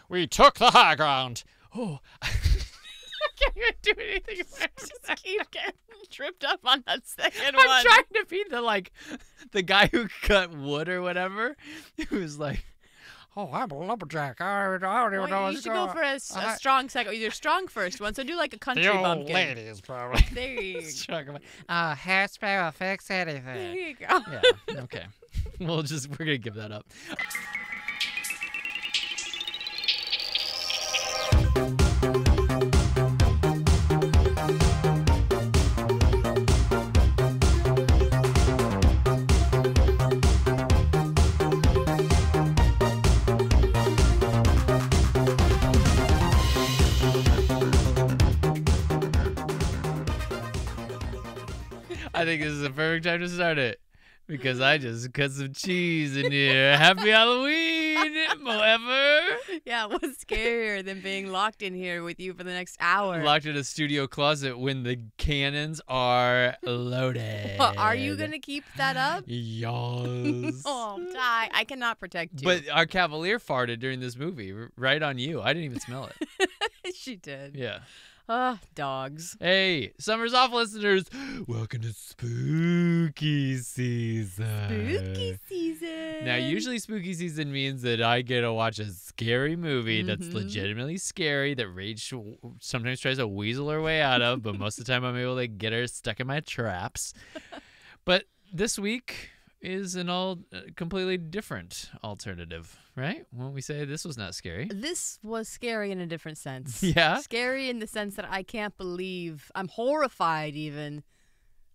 We took the high ground. Oh, I can't even do anything. Just keep getting tripped up on that second one. I'm trying to be the guy who cut wood or whatever. He was like, "Oh, I'm a lumberjack. I don't even know Well, what's you should go for a I- strong second. Either strong first one, so do like a country The old bumpkin. lady is probably There you go. struggling. Hairspray will fix There anything. you go. Yeah. Okay. We're gonna give that up. I think this is the perfect time to start it because I just cut some cheese in here. Happy Halloween, Moever. Yeah, what's scarier than being locked in here with you for the next hour? Locked in a studio closet when the cannons are loaded. Are you going to keep that up? Yes. Oh, Ty, I cannot protect you. But our Cavalier farted during this movie, right on you. I didn't even smell it. She did. Yeah. Dogs. Hey, Summer's Off listeners, welcome to spooky season. Spooky season. Now, usually spooky season means that I get to watch a scary movie that's legitimately scary that Rach sometimes tries to weasel her way out of, but most of the time I'm able to get her stuck in my traps. But this week is an completely different alternative, right? When we say this was not scary. This was scary in a different sense. Yeah? Scary in the sense that I can't believe, I'm horrified even,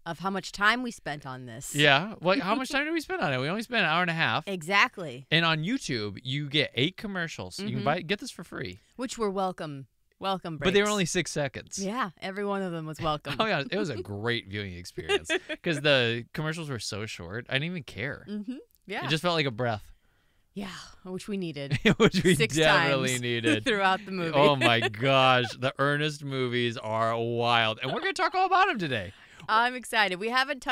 of how much time we spent on this. Yeah. Well, how much time did we spend on it? We only spent an hour and a half. Exactly. And on YouTube, you get 8 commercials. You can get this for free. Which were welcome breaks. But they were only 6 seconds. Yeah, every one of them was welcome. Oh, yeah. It was a great viewing experience because the commercials were so short. I didn't even care. Yeah. It just felt like a breath, Yeah, which we needed. which we 6 definitely times needed. throughout the movie. Oh, my gosh. The Ernest movies are wild. And we're going to talk all about them today. I'm excited. We haven't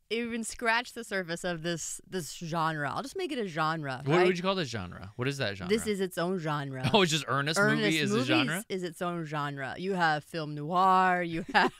even scratched the surface of this genre. I'll just make it a genre. What right? would you call this genre? What is that genre? This is its own genre. Oh, it's just Ernest movie is a movies genre? is its own genre. You have film noir, you have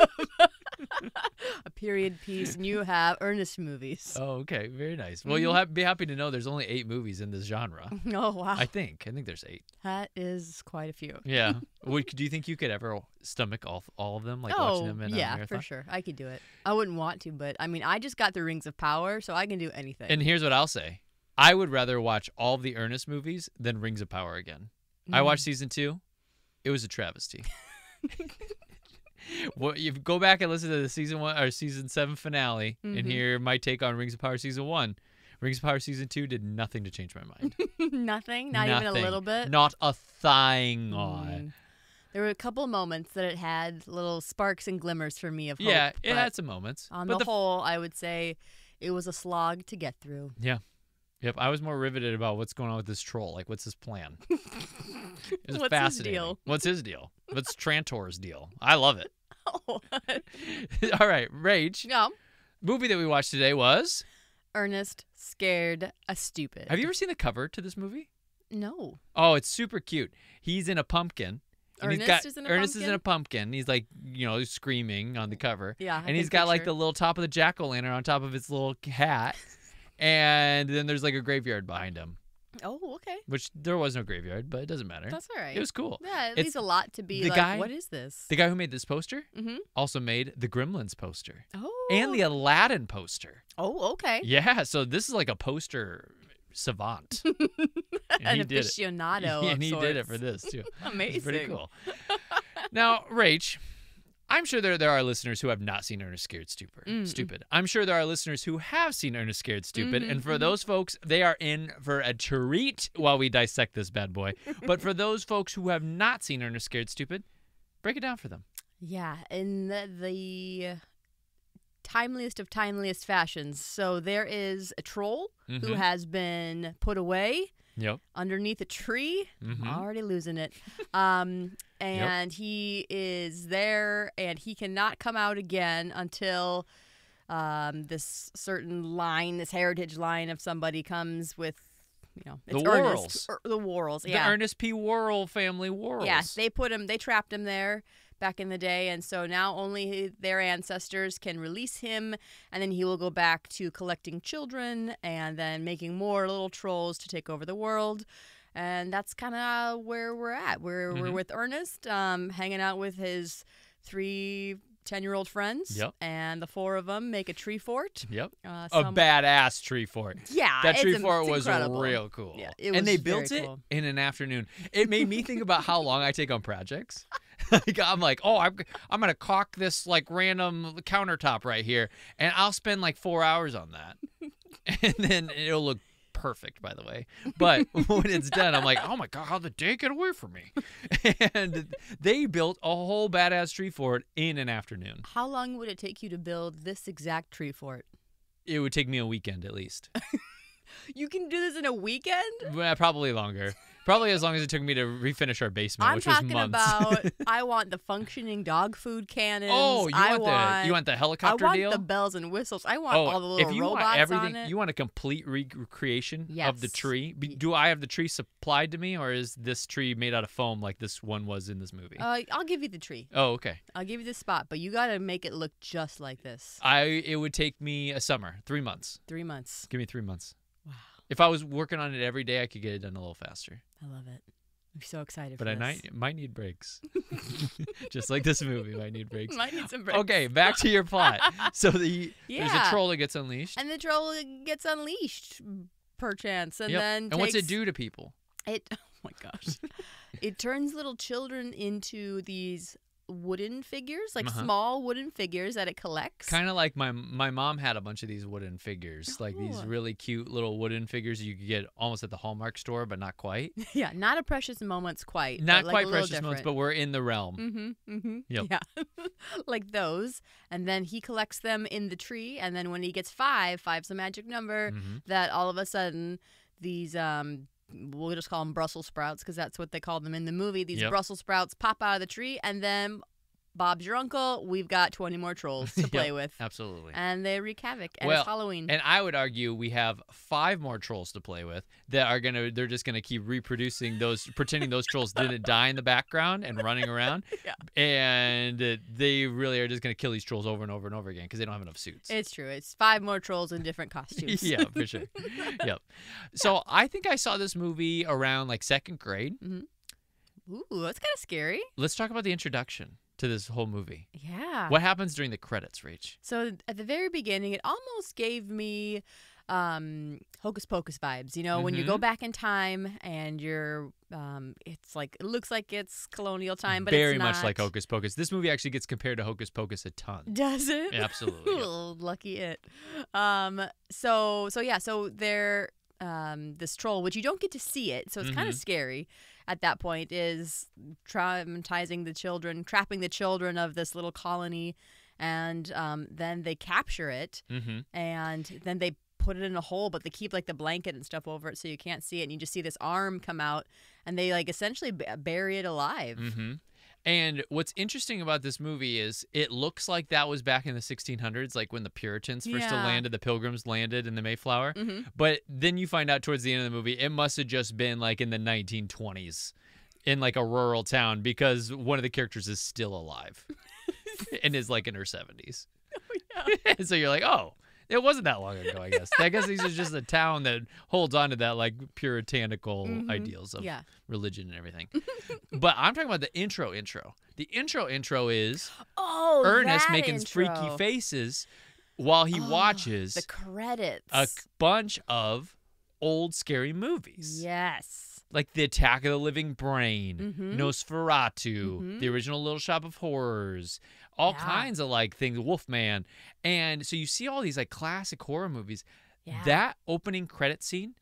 a period piece, and you have earnest movies. Oh, okay. Very nice. Well, you'll be happy to know there's only 8 movies in this genre. Oh, wow. I think there's 8. That is quite a few. Yeah. Do you think you could ever stomach all of them, like watching them in a yeah, marathon? for sure. I could do it. I wouldn't want to, but I mean, I just got the Rings of Power, so I can do anything. And here's what I'll say. I would rather watch all of the Ernest movies than Rings of Power again. I watched season 2. It was a travesty. Well, you go back and listen to the season 1 or season 7 finale and hear my take on Rings of Power season 1. Rings of Power season 2 did nothing to change my mind. Nothing? Not even a little bit? Not a thing on. There were a couple moments that it had little sparks and glimmers for me of hope. Yeah, it but had some moments. On but the whole, I would say it was a slog to get through. Yeah. Yep, I was more riveted about what's going on with this troll. Like, what's his plan? It was What's his fascinating. deal? What's his deal? What's Trantor's deal? I love it. Oh, All right, Rach. no. Movie that we watched today was... Ernest Scared a Stupid. Have you ever seen the cover to this movie? No. Oh, it's super cute. He's in a pumpkin. And Ernest is in a Ernest pumpkin? is in a pumpkin. He's like, screaming on the cover. Yeah, And he's got like the little top of the jack-o'-lantern on top of his little hat. And then there's like a graveyard behind him, Oh, okay. which there was no graveyard, but it doesn't matter. That's all right. It was cool. Yeah, it It's- leaves a lot to be the like, guy- what is this? The guy who made this poster Mm-hmm. also made the Gremlins poster Oh. and the Aladdin poster. Oh, okay. Yeah, so this is like a poster savant. And An he did it. aficionado Yeah, of and he did it sorts. for this too. Amazing. It's pretty cool. Now, Rach, I'm sure there are listeners who have not seen Ernest Scared Stupid. I'm sure there are listeners who have seen Ernest Scared Stupid. And for those folks, they are in for a treat while we dissect this bad boy. But for those folks who have not seen Ernest Scared Stupid, break it down for them. Yeah, in the timeliest of timeliest fashions. So there is a troll who has been put away Yep. underneath a tree. Mhm. Already losing it. And he is there, and he cannot come out again until this certain line, this heritage line of somebody comes with it's The Ernest, Worrells. the Worrells, The yeah. Ernest P. Worrell family Worrells. Yeah, they trapped him there back in the day, and so now only their ancestors can release him, and then he will go back to collecting children and then making more little trolls to take over the world. And that's kind of where we're at. We're with Ernest, hanging out with his 3 10-year-old friends. Yep. And the 4 of them make a tree fort. Yep. A badass tree fort. Yeah. That tree it's fort was incredible. real cool. Yeah, it and was they very built it cool. in an afternoon. It made me think about how long I take on projects. Like, I'm like, oh, I'm gonna caulk this like random countertop right here, and I'll spend like 4 hours on that, and then it'll look perfect, by the way. But when it's done, I'm like, oh my god, how'd the day get away from me? And they built a whole badass tree fort in an afternoon. How long would it take you to build this exact tree fort? It would take me a weekend at least. You can do this in a weekend? Well, probably longer. Probably as long as it took me to refinish our basement, which was months. I'm talking about, I want the functioning dog food cannons. Oh, you want the helicopter I want deal? the bells and whistles. I want all the little if you robots want everything, on it. you want a complete recreation of the Yes. tree. Do I have the tree supplied to me, or is this tree made out of foam like this one was in this movie? I'll give you the tree. Oh, okay. I'll give you the spot, but you got to make it look just like this. It would take me a summer, 3 months. 3 months. Give me 3 months. Wow. If I was working on it every day, I could get it done a little faster. I love it. I'm so excited But for I this. might need breaks. Just like this movie, might need breaks. Might need some breaks. Okay, back to your plot. So there's a Yeah. troll that gets unleashed. And the troll gets unleashed, perchance, and Yep. then And what's it takes- do to people? It oh my gosh. It turns little children into these wooden figures, like small wooden figures that it collects. Kind of like my mom had a bunch of these wooden figures, like these Oh. really cute little wooden figures you could get almost at the Hallmark store, but not quite. Yeah, not a Precious Moments quite. Not but like quite a little Precious Moments, different. but we're in the realm. Yep. Yeah. Like those. And then he collects them in the tree, and then when he gets five's the magic number, that all of a sudden these we'll just call them Brussels sprouts because that's what they called them in the movie. These Brussels sprouts pop out of the tree, and then Bob's your uncle. We've got 20 more trolls to play with. Absolutely. And they wreak havoc. And Well, it's Halloween. And I would argue we have 5 more trolls to play with that are they're just gonna keep reproducing those, pretending those trolls didn't die in the background and running around. Yeah. And they really are just gonna kill these trolls over and over and over again because they don't have enough suits. It's true. It's 5 more trolls in different costumes. Yeah, for sure. Yep. So I think I saw this movie around like 2nd grade. Ooh, that's kind of scary. Let's talk about the introduction to this whole movie. Yeah. What happens during the credits, Rach? So at the very beginning, it almost gave me Hocus Pocus vibes. You know, when you go back in time and you're, it's like, it looks like it's colonial time, but Very it's not. much like Hocus Pocus. This movie actually gets compared to Hocus Pocus a ton. Does it? Absolutely. Yeah. Oh, lucky it. So they're this troll, which you don't get to see it, so it's kind of scary at that point, is traumatizing the children, trapping the children of this little colony, and then they capture it, and then they put it in a hole, but they keep like the blanket and stuff over it so you can't see it, and you just see this arm come out, and they like essentially bury it alive. And what's interesting about this movie is it looks like that was back in the 1600s, like when the Puritans first landed, the Pilgrims landed in the Mayflower. But then you find out towards the end of the movie, it must have just been like in the 1920s in like a rural town because one of the characters is still alive and is like in her 70s. And so you're like, oh, it wasn't that long ago, I guess. I guess these are just a town that holds on to that like puritanical ideals of religion and everything. But I'm talking about the intro. The intro is Ernest that making intro. freaky faces while he watches The credits. a bunch of old scary movies. Yes. Like The Attack of the Living Brain, Nosferatu, the original Little Shop of Horrors, all kinds of like things, Wolfman. And so you see all these like classic horror movies. Yeah. That opening credit scene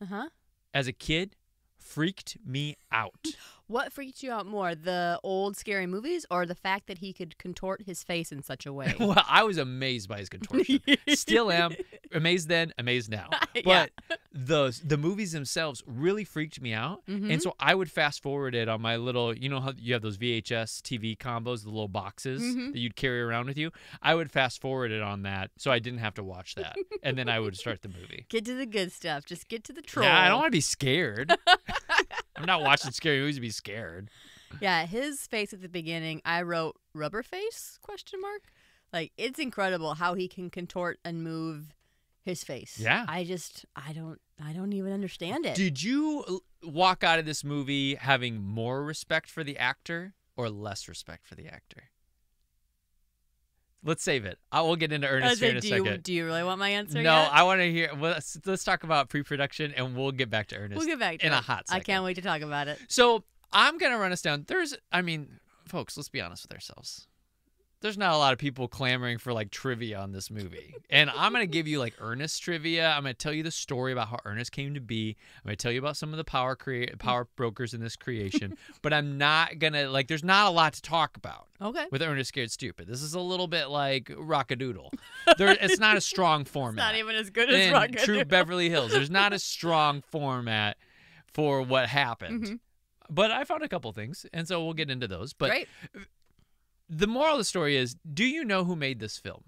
as a kid freaked me out. What freaked you out more, the old scary movies or the fact that he could contort his face in such a way? Well, I was amazed by his contortion. Still am. Amazed then, amazed now. Yeah. But the movies themselves really freaked me out. Mhm. And so I would fast forward it on my little, you know how you have those VHS TV combos, the little boxes Mhm. that you'd carry around with you? I would fast forward it on that so I didn't have to watch that. And then I would start the movie. Get to the good stuff. Just get to the troll. Yeah, I don't want to be scared. I'm not watching scary movies to be scared. Yeah, his face at the beginning, I wrote rubber face ? Like, it's incredible how he can contort and move his face. Yeah. I don't even understand it. Did you walk out of this movie having more respect for the actor or less respect for the actor? Let's save it. I will get into Ernest here in a second. Do you really want my answer No, yet? I want to hear. Well, let's talk about pre-production, and we'll get back to Ernest. We'll get back to in it. a hot second. I can't wait to talk about it. So I'm gonna run us down. Folks, let's be honest with ourselves. There's not a lot of people clamoring for like trivia on this movie. And I'm going to give you like Ernest trivia. I'm going to tell you the story about how Ernest came to be. I'm going to tell you about some of the power brokers in this creation. But I'm not going to, like, there's not a lot to talk about Okay. with Ernest Scared Stupid. This is a little bit like Rockadoodle. It's not a strong format. It's not even as good as And Rockadoodle. True Beverly Hills. There's not a strong format for what happened. Mhm. But I found a couple things, and so we'll get into those. But Great. the moral of the story is, do you know who made this film?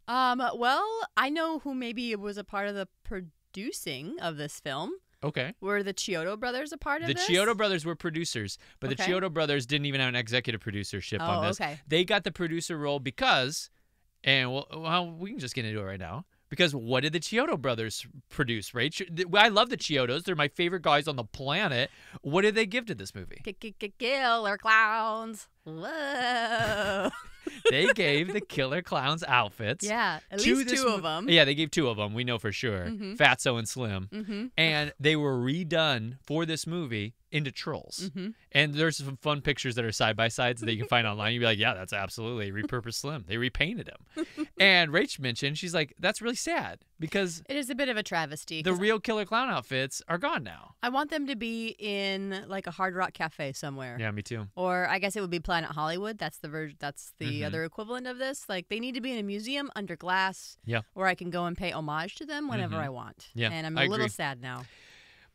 Well, I know who maybe was a part of the producing of this film. Okay. Were the Chiodo brothers a part of The this? Chiodo brothers were producers, but the Okay. Chiodo brothers didn't even have an executive producership on Oh, this. okay. They got the producer role because, and well, we can just get into it right now. Because what did the Chiodo brothers produce, right? I love the Chiodos. They're my favorite guys on the planet. What did they give to this movie? Killer clowns. Whoa. They gave the Killer Clowns outfits. Yeah, at to least this two of them. Yeah, they gave two of them. We know for sure. Mhm. Fatso and Slim. Mm-hmm. And they were redone for this movie into Trolls. Mm-hmm. And there's some fun pictures that are side by sides that you can find online. You'd be like, yeah, that's absolutely repurposed Slim. They repainted him. And Rach mentioned, she's like, that's really sad because It is a bit of a travesty. the 'cause real Killer Clown outfits are gone now. I want them to be in like a Hard Rock Cafe somewhere. Yeah, me too. Or I guess it would be Planet Hollywood. That's the Mhm. other equivalent of this. Like they need to be in a museum under glass. Yeah. Where I can go and pay homage to them whenever Mhm. I want. Yeah, And I'm I a little agree. sad now.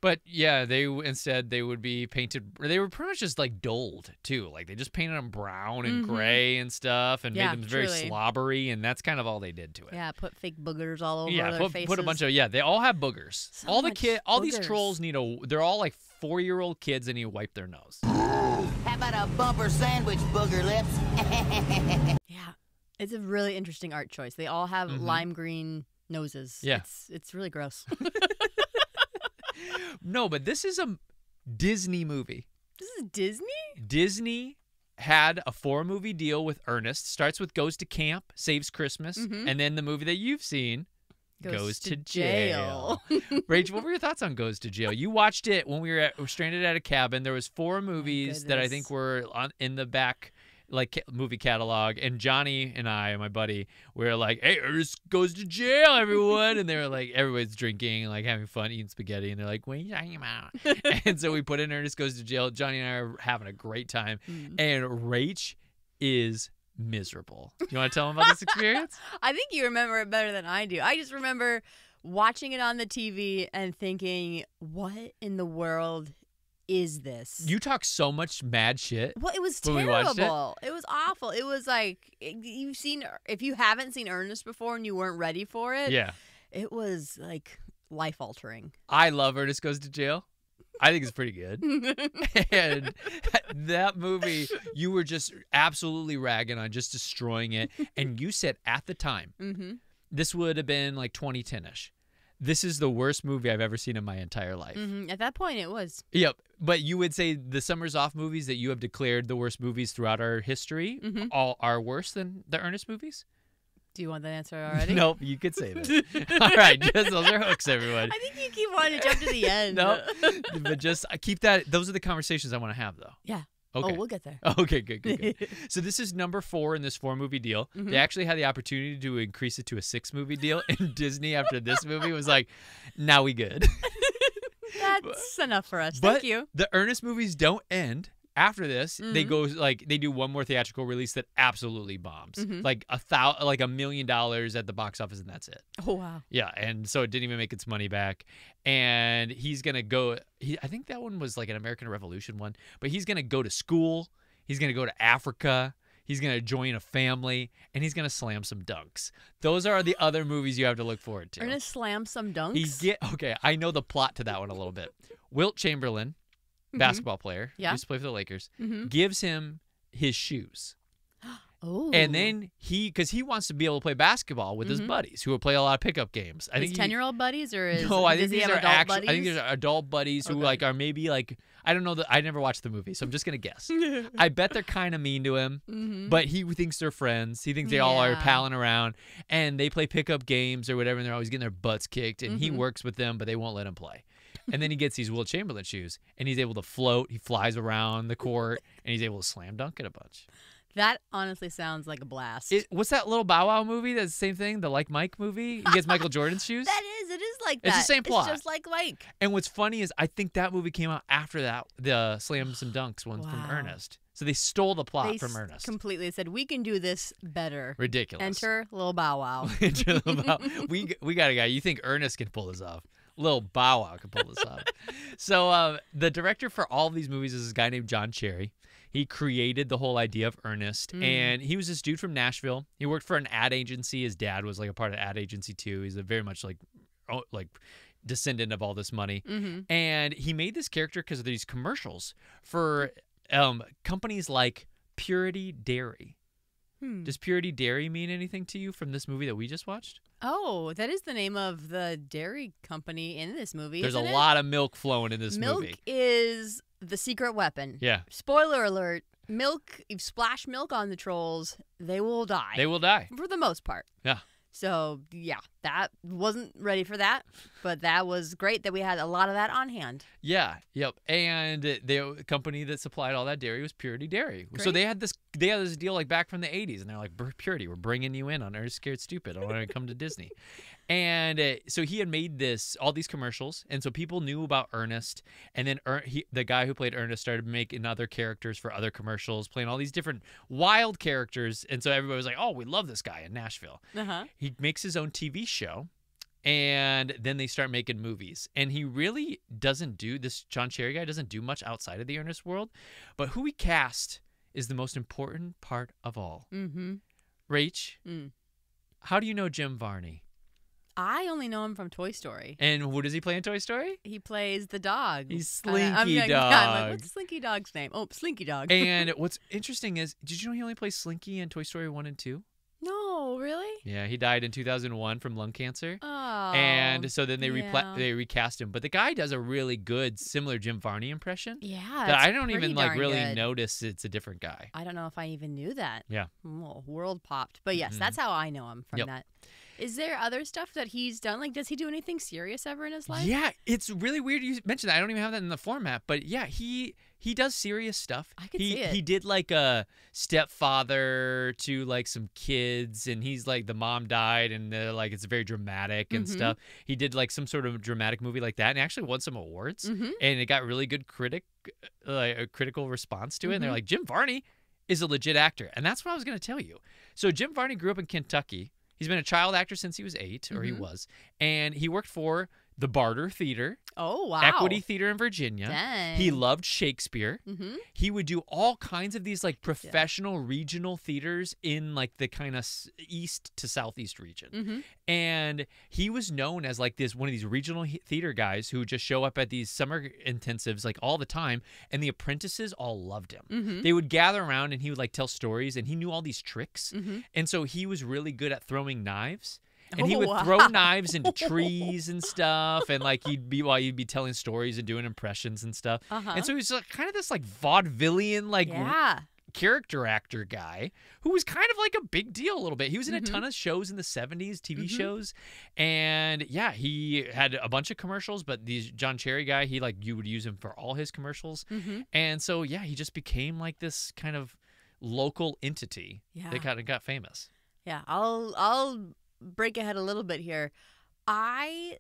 But yeah, they would be painted. They were pretty much just like dulled too. Like they just painted them brown and Mhm. gray and stuff, and Yeah, made them very truly. slobbery. And that's kind of all they did to it. Yeah, put fake boogers all over Yeah, their faces. put a bunch of They all have boogers. So all much these boogers. trolls they're all like 4-year-old kids and you wipe their nose. How about a bumper sandwich, booger lips? Yeah. It's a really interesting art choice. They all have Mhm. lime green noses. Yeah. It's really gross. No, but this is a Disney movie. This is Disney? Disney had a 4-movie deal with Ernest. Starts with Goes to Camp, Saves Christmas, Mhm. and then the movie that you've seen, Goes to jail. Rach, what were your thoughts on Goes to Jail? You watched it when we were stranded at a cabin. There was 4 movies that I think goodness. were in the back movie catalog, and Johnny and I, my buddy, we were like, "Hey, Ernest Goes to Jail, everyone!" And they were like, everybody's drinking, like having fun, eating spaghetti, and they're like, "What are you talking about?" And so we put in Ernest Goes to Jail. Johnny and I are having a great time, Mm. and Rach is miserable. Do you want to tell them about this experience? I think you remember it better than I do. I just remember watching it on the TV and thinking, what in the world is this? You talk so much mad shit. Well, it was when we watched it? terrible. It was awful. It was like if you haven't seen Ernest before and you weren't ready for it, Yeah. it was like life altering. I love Ernest Goes to Jail. I think it's pretty good. And that movie, you were just absolutely ragging on, just destroying it. And you said at the time, Mm-hmm. this would have been like 2010-ish. This is the worst movie I've ever seen in my entire life. Mm-hmm. At that point, it was. Yep. But you would say the Summers Off movies that you have declared the worst movies throughout our history Mhm. all are worse than the Ernest movies? Do you want that answer already? Nope, you could say that. All right, just those are hooks, everyone. I think you keep wanting to jump to the end. No, but just keep that. Those are the conversations I want to have, though. Yeah. Okay. Oh, we'll get there. Okay, good. So this is number 4 in this 4-movie deal. Mhm. They actually had the opportunity to increase it to a 6-movie deal, and Disney, after this movie, was like, "Now we good." That's enough for us. But Thank you. the Ernest movies don't end after this, they go like they do one more theatrical release that absolutely bombs, like $1 million at the box office, and that's it. Oh wow. Yeah, and so it didn't even make its money back. And he's gonna go. I think that one was like an American Revolution one, but he's gonna go to school. He's gonna go to Africa. He's gonna join a family, and he's gonna slam some dunks. Those are the other movies you have to look forward to. Ernest slam some dunks. Okay. I know the plot to that one a little bit. Wilt Chamberlain, basketball player, used to play for the Lakers, gives him his shoes. Oh. And then because he wants to be able to play basketball with his buddies who will play a lot of pickup games. I his think 10-year-old buddies, or I think does he these have are adult actual. buddies? I think these are adult buddies who like are maybe like I don't know that I never watched the movie, so I'm just gonna guess. I bet they're kind of mean to him, but he thinks they're friends. He thinks they all are palling around, and they play pickup games or whatever, and they're always getting their butts kicked. And he works with them, but they won't let him play. And then he gets these Wilt Chamberlain shoes, and he's able to float. He flies around the court, and he's able to slam dunk it a bunch. That honestly sounds like a blast. What's that little Bow Wow movie? That's the same thing, the Like Mike movie? He gets Michael Jordan's shoes? It is like that. It's the same plot. It's just like Mike. And what's funny is I think that movie came out after that, the Slam Some Dunks one from Ernest. So they stole the plot from Ernest. Completely said, we can do this better. Ridiculous. Enter Lil Bow Wow. Enter Lil Bow. We got a guy. You think Ernest can pull this off? Lil Bow Wow can pull this off. So the director for all of these movies is this guy named John Cherry. He created the whole idea of Ernest, and he was this dude from Nashville. He worked for an ad agency. His dad was like a part of an ad agency too. He's a very much like descendant of all this money. And he made this character because of these commercials for companies like Purity Dairy. Does Purity Dairy mean anything to you from this movie that we just watched? Oh, that is the name of the dairy company in this movie. There's a isn't it? lot of milk flowing in this Milk movie. is the secret weapon. Yeah. Spoiler alert. Milk, if you splash milk on the trolls, they will die. They will die. For the most part. Yeah. So, yeah, that wasn't ready for that, but that was great that we had a lot of that on hand. Yeah, yep. And the company that supplied all that dairy was Purity Dairy. So they had this deal like back from the 80s, and they're like, Purity, we're bringing you in on Ernest Scared Stupid. I want to come to Disney. And so he had made all these commercials, and so people knew about Ernest. And then the guy who played Ernest started making other characters for other commercials, playing all these different wild characters. And so everybody was like, "Oh, we love this guy in Nashville." He makes his own TV show, and then they start making movies. And he really doesn't do this. John Cherry guy doesn't do much outside of the Ernest world, but who he cast is the most important part of all. Rach, how do you know Jim Varney? I only know him from Toy Story. And who does he play in Toy Story? He plays the dog. He's Slinky Dog. I'm like, what's Slinky Dog's name? Oh, Slinky Dog. And what's interesting is, did you know he only plays Slinky in Toy Story 1 and 2? No, really? Yeah, he died in 2001 from lung cancer. Oh. And so then they recast him. But the guy does a really good, similar Jim Varney impression. Yeah, that I don't even really good. notice it's a different guy. I don't know if I even knew that. Yeah. Oh, world popped. But yes, that's how I know him from that. Is there other stuff that he's done? Like, does he do anything serious ever in his life? Yeah, it's really weird you mentioned that. I don't even have that in the format. But yeah, he does serious stuff. I could see it. He did like a stepfather to like some kids, and he's like the mom died, and like it's very dramatic and stuff. He did like some sort of dramatic movie like that, and actually won some awards, and it got really good critical response to it. And they're like, Jim Varney is a legit actor, and that's what I was going to tell you. So Jim Varney grew up in Kentucky. He's been a child actor since he was 8, or he was, and he worked for the Barter Theater. Oh, wow. Equity Theater in Virginia. Dang. He loved Shakespeare. He would do all kinds of these like professional regional theaters in like the kind of east to southeast region. And he was known as like one of these regional theater guys who would just show up at these summer intensives like all the time, and the apprentices all loved him. They would gather around, and he would like tell stories, and he knew all these tricks. And so he was really good at throwing knives. And he would throw knives into trees and stuff, and like he'd be telling stories and doing impressions and stuff. And so he was like, kind of this like vaudevillian like character actor guy who was kind of like a big deal a little bit. He was in a ton of shows in the 70s, TV shows, and yeah, he had a bunch of commercials. But these John Cherry guy, you would use him for all his commercials, and so yeah, he just became like this kind of local entity that kind of got famous. Yeah, I'll break ahead a little bit here. I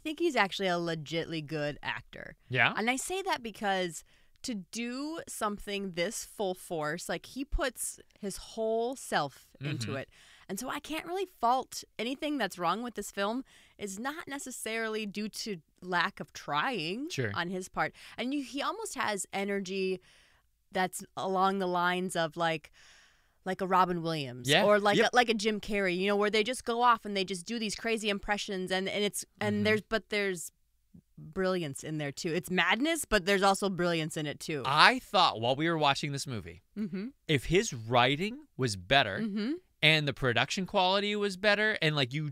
think he's actually a legitly good actor. Yeah? And I say that because to do something this full force, like he puts his whole self into it. And so I can't really fault anything that's wrong with this film. Is not necessarily due to lack of trying on his part. And he almost has energy that's along the lines of like a Robin Williams or like a Jim Carrey, you know, where they just go off and they just do these crazy impressions and there's brilliance in there too. It's madness, but there's also brilliance in it too. I thought while we were watching this movie, if his writing was better and the production quality was better and like you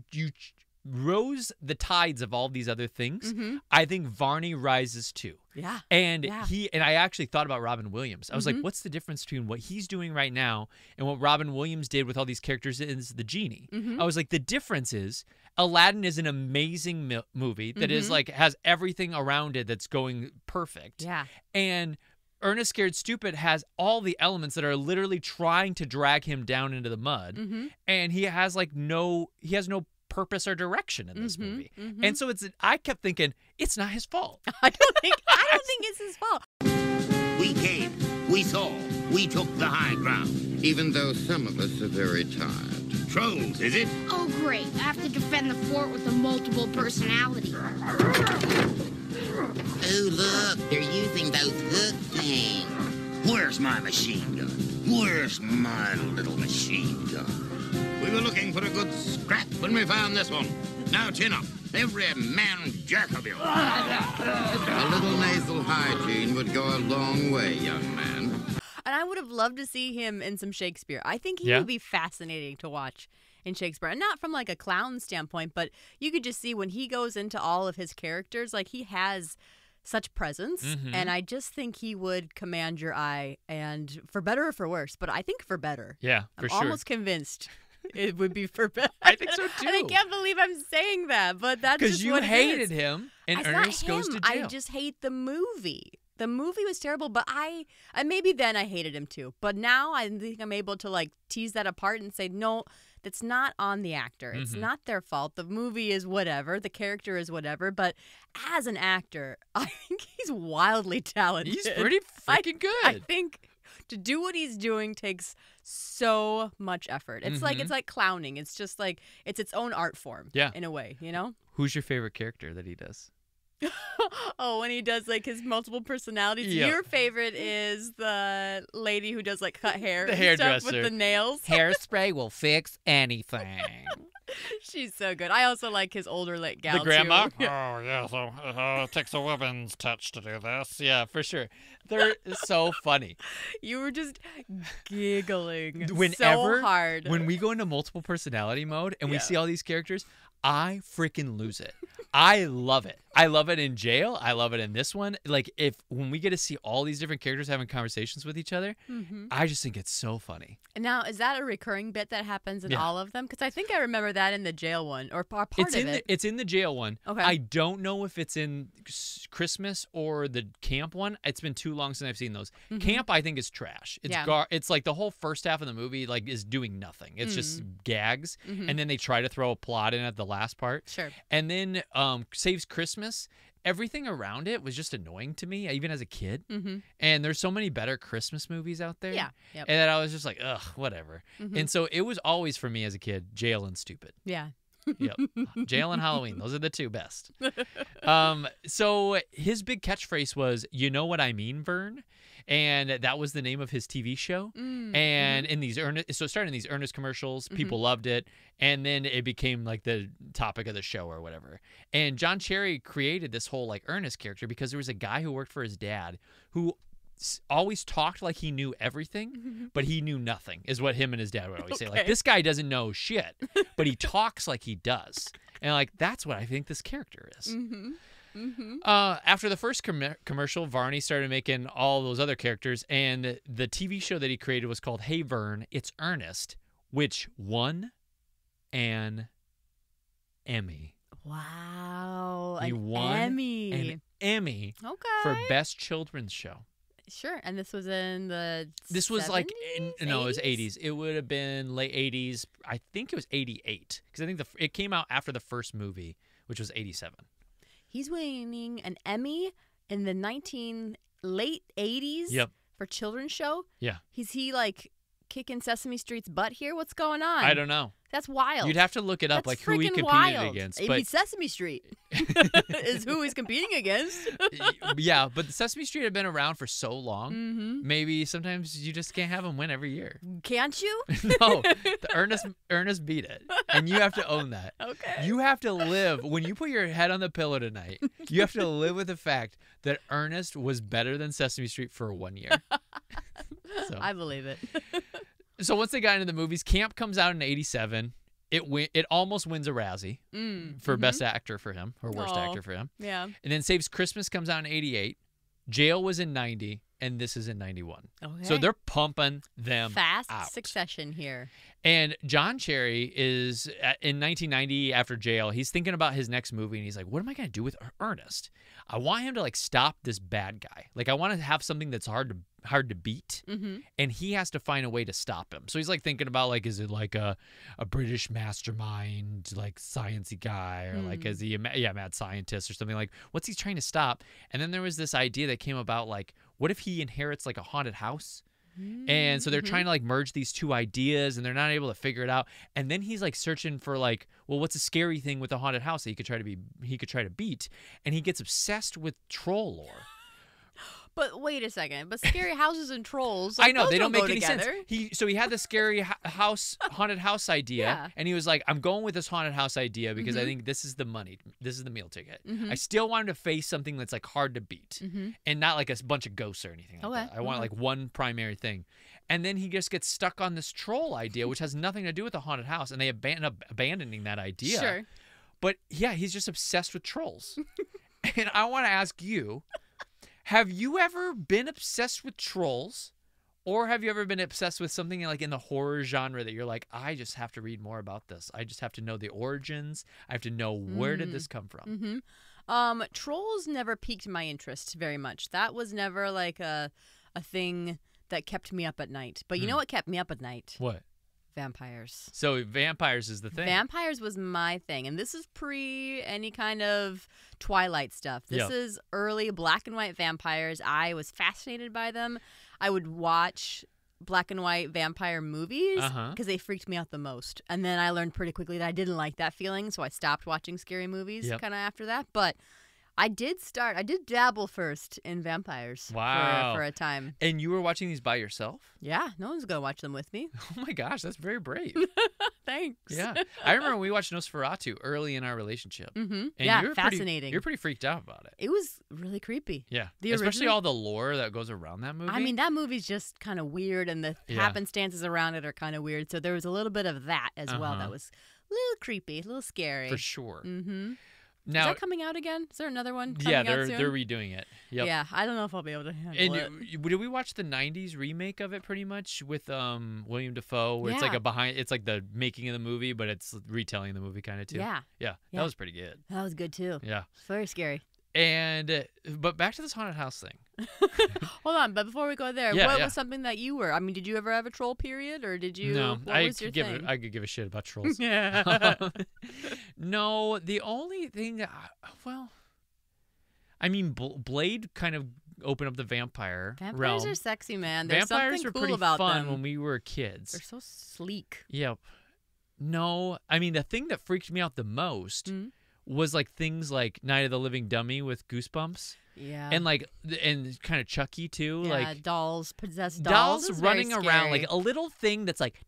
rose the tides of all these other things, I think Varney rises too. Yeah. And I actually thought about Robin Williams. I was like, what's the difference between what he's doing right now and what Robin Williams did with all these characters as the genie? I was like, the difference is Aladdin is an amazing movie that is like has everything around it that's going perfect. Yeah. And Ernest Scared Stupid has all the elements that are literally trying to drag him down into the mud. And he has no purpose or direction in this movie. And so I kept thinking it's not his fault. I don't think it's his fault. We came, we saw, we took the high ground. Even though some of us are very tired. Trolls, is it? Oh, great. I have to defend the fort with a multiple personality. Oh, look, they're using those hook things. Where's my machine gun? Where's my little machine gun? We were looking for a good scrap when we found this one. Now chin up, every man jack of you. A little nasal hygiene would go a long way, young man. And I would have loved to see him in some Shakespeare. I think he would be fascinating to watch in Shakespeare. And not from like a clown standpoint, but you could just see when he goes into all of his characters, like he has such presence. And I just think he would command your eye, and for better or for worse. But I think for better. Yeah, I'm almost convinced it would be for better. I think so too. And I can't believe I'm saying that, but that's just because you what hated it is. him, and It's Ernest not goes him. to jail. I just hate the movie. The movie was terrible, but maybe then I hated him too. But now I think I'm able to like tease that apart and say, no, that's not on the actor. It's not their fault. The movie is whatever. The character is whatever. But as an actor, I think he's wildly talented. He's pretty freaking good. I think to do what he's doing takes so much effort. It's like clowning. It's just like it's its own art form. Yeah. In a way, you know? Who's your favorite character that he does? Oh, when he does like his multiple personalities. Yeah. Your favorite is the lady who does like cut hair, The and hairdresser. stuff with the nails. Hairspray will fix anything. She's so good. I also like his older like gal The grandma? too. Oh, yeah, so it takes a woman's touch to do this. Yeah, for sure. They're so funny. You were just giggling Whenever, so hard. when we go into multiple personality mode and we see all these characters, I freaking lose it. I love it. I love it in Jail. I love it in this one. Like when we get to see all these different characters having conversations with each other, I just think it's so funny. Now, is that a recurring bit that happens in all of them? Because I think I remember that in the Jail one, or part of it. It's in the Jail one. Okay. I don't know if it's in Christmas or the Camp one. It's been too long since I've seen those. Camp, I think, is trash. It's it's like the whole first half of the movie like is doing nothing. It's just gags, and then they try to throw a plot in at the last part. Sure. And then Saves Christmas. Everything around it was just annoying to me, even as a kid. And there's so many better Christmas movies out there. Yeah. Yep. And I was just like, ugh, whatever. And so it was always for me as a kid, Jail and Stupid. Yeah. Yep. Jail and Halloween. Those are the two best. So his big catchphrase was, "You know what I mean, Vern?" And that was the name of his TV show. And in these so it started in these Ernest commercials. People loved it. And then it became like the topic of the show or whatever. And John Cherry created this whole like Ernest character because there was a guy who worked for his dad who always talked like he knew everything, but he knew nothing, is what him and his dad would always say. Like, this guy doesn't know shit, but he talks like he does. And like, that's what I think this character is. After the first commercial, Varney started making all those other characters, and the TV show that he created was called Hey Vern, It's Ernest, which won an Emmy. Wow. He won Emmy. an Emmy Okay. for Best Children's Show. Sure. And this was in the This was 70s? like, no, it was 80s. It would have been late 80s. I think it was 88, because I think it came out after the first movie, which was 87. He's winning an Emmy in the late 80s Yep. for children's show. Yeah. Is he like kicking Sesame Street's butt here? What's going on? I don't know. That's wild. You'd have to look it up, That's like who he freaking competed wild. against. It'd But be Sesame Street is who he's competing against. yeah, but Sesame Street had been around for so long. Mm-hmm. Maybe sometimes you just can't have them win every year. Can't you? No, Ernest beat it, and you have to own that. Okay. You have to live when you put your head on the pillow tonight. You have to live with the fact that Ernest was better than Sesame Street for 1 year. So. I believe it. So once they got into the movies, Camp comes out in '87. It almost wins a Razzie for Best Actor for him, or Worst Actor for him. Yeah. And then Saves Christmas comes out in '88. Jail was in '90, and this is in '91. Okay. So they're pumping them Fast out. succession here. And John Cherry is in 1990 after Jail. He's thinking about his next movie, and he's like, "What am I going to do with Ernest? I want him to like stop this bad guy. Like I want to have something that's hard to beat, and he has to find a way to stop him." So he's like thinking about like, is it like a British mastermind, like sciencey guy, or like is he a mad scientist or something? Like what's he trying to stop? And then there was this idea that came about like, what if he inherits like a haunted house? And so they're trying to like merge these two ideas, and they're not able to figure it out. And then he's like searching for like, well, what's a scary thing with a haunted house that he could try to beat? And he gets obsessed with troll lore. But wait a second. But scary houses and trolls. I Like, know those they don't make go any together. sense. So he had the scary haunted house idea, Yeah. and he was like, "I'm going with this haunted house idea because I think this is the money, this is the meal ticket." I still want him to face something that's like hard to beat, and not like a bunch of ghosts or anything like Okay, that. I want like one primary thing, and then he just gets stuck on this troll idea, which has nothing to do with the haunted house, and they end up abandoning that idea. Sure. But yeah, he's just obsessed with trolls, and I want to ask you. Have you ever been obsessed with trolls, or have you ever been obsessed with something like in the horror genre that you're like, I just have to read more about this. I just have to know the origins. I have to know where did this come from. Trolls never piqued my interest very much. That was never like a thing that kept me up at night. But you know what kept me up at night? What? Vampires. So vampires is the thing. Vampires was my thing, and this is pre any kind of Twilight stuff. This Yep. is early black and white vampires. I was fascinated by them. I would watch black and white vampire movies because they freaked me out the most. And then I learned pretty quickly that I didn't like that feeling, so I stopped watching scary movies Yep. kind of after that. But I did dabble first in vampires Wow. for a time. And you were watching these by yourself? Yeah, no one's going to watch them with me. Oh my gosh, that's very brave. Thanks. Yeah. I remember when we watched Nosferatu early in our relationship. Mm-hmm. And Yeah, you were fascinating. You're pretty freaked out about it. It was really creepy. Yeah. The Especially original- all the lore that goes around that movie. I mean, that movie's just kind of weird, and the Yeah. happenstances around it are kind of weird. So there was a little bit of that as well. That was a little creepy, a little scary. for sure. Mm-hmm. Now, Is that coming out again? Is there another one coming yeah, out they're soon? redoing it. Yep. Yeah, I don't know if I'll be able to handle it. And did we watch the '90s remake of it pretty much with William Dafoe, where it's like Yeah. it's like the making of the movie, but it's retelling the movie kind of too. Yeah. yeah, Yeah. that was pretty good. That was good too. Yeah, Very scary. and but back to this haunted house thing. Hold on, but before we go there, Yeah, what yeah. was something that you were? I mean, did you ever have a troll period, or did you? No, what I was your could give thing? I could give a shit about trolls. Yeah. No, the only thing, well, I mean, Blade kind of opened up the vampire Vampires realm. are sexy, man. There's Vampires something were cool pretty about fun them. when we were kids. They're so sleek. Yep. No, I mean, the thing that freaked me out the most was like things like Night of the Living Dummy with Goosebumps, Yeah. and like and kind of Chucky too, yeah, like dolls, possessed dolls is very running around, scary. like a little thing that's like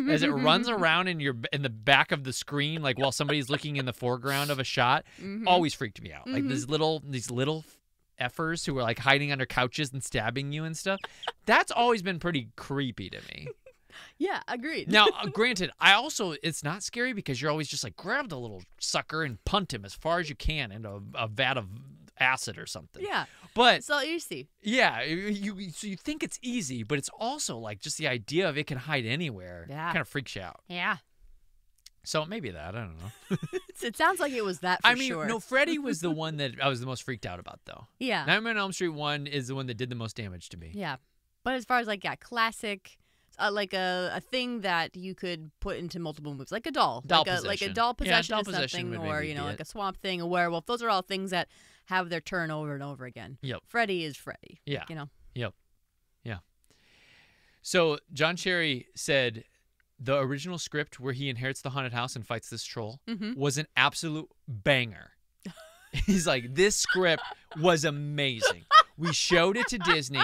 as it runs around in the back of the screen, like while somebody's looking in the foreground of a shot, always freaked me out. Like these little effers who are like hiding under couches and stabbing you and stuff. That's always been pretty creepy to me. Yeah, agreed. Now, granted, it's not scary because you're always just like, grab the little sucker and punt him as far as you can into a vat of acid or something. Yeah. But, So easy. yeah, so you think it's easy, but it's also like just the idea of it can hide anywhere Yeah. kind of freaks you out. Yeah. So maybe that, I don't know. It sounds like it was that for I mean, sure. no, Freddy was the one that I was the most freaked out about, though. Yeah. Nightmare on Elm Street 1 is the one that did the most damage to me. Yeah. But as far as like, classic, like a thing that you could put into multiple movies, like a doll. Doll like a possession. doll Yeah, possession doll is possession something, would or, maybe be like it. a swamp thing, a werewolf. Those are all things that have their turn over and over again. Yep. Freddy is Freddy. Yeah. You know. Yep. Yeah. So John Cherry said the original script where he inherits the haunted house and fights this troll was an absolute banger. He's like, this script was amazing. We showed it to Disney,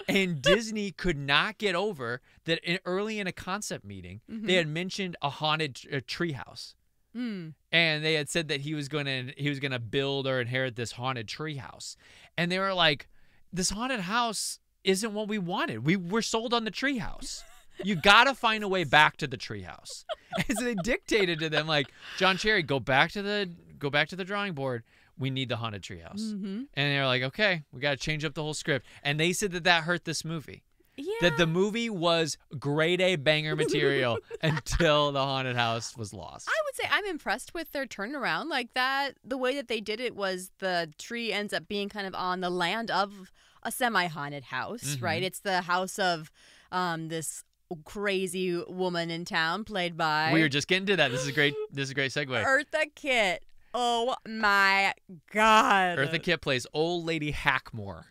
and Disney could not get over that early in a concept meeting, they had mentioned a haunted treehouse. And they had said that he was gonna build or inherit this haunted treehouse. And they were like, this haunted house isn't what we wanted. We were sold on the treehouse. You gotta find a way back to the treehouse. And so they dictated to them, like, John Cherry, go back to the drawing board. We need the haunted treehouse. And they're like, okay, we gotta change up the whole script. And they said that hurt this movie. Yeah. That the movie was grade A banger material until the haunted house was lost. I would say I'm impressed with their turnaround. Like that, the way that they did it was the tree ends up being kind of on the land of a semi-haunted house, right? It's the house of this crazy woman in town played by... We were just getting to that. This is a great segue. Eartha Kitt. Oh my God. Eartha Kitt plays Old Lady Hackmore.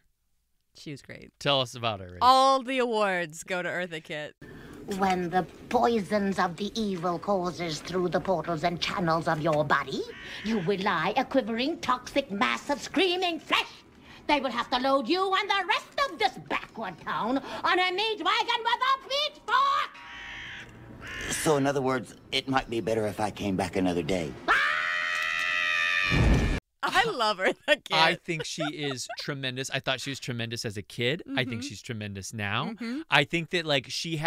She was great. Tell us about her, Rach. All the awards go to Eartha Kitt. When the poisons of the evil courses through the portals and channels of your body, you will lie a quivering, toxic mass of screaming flesh. They will have to load you and the rest of this backward town on a meat wagon with a pitchfork! So, in other words, it might be better if I came back another day. I love Eartha Kitt. I think she is tremendous. I thought she was tremendous as a kid. I think she's tremendous now. I think that, like, she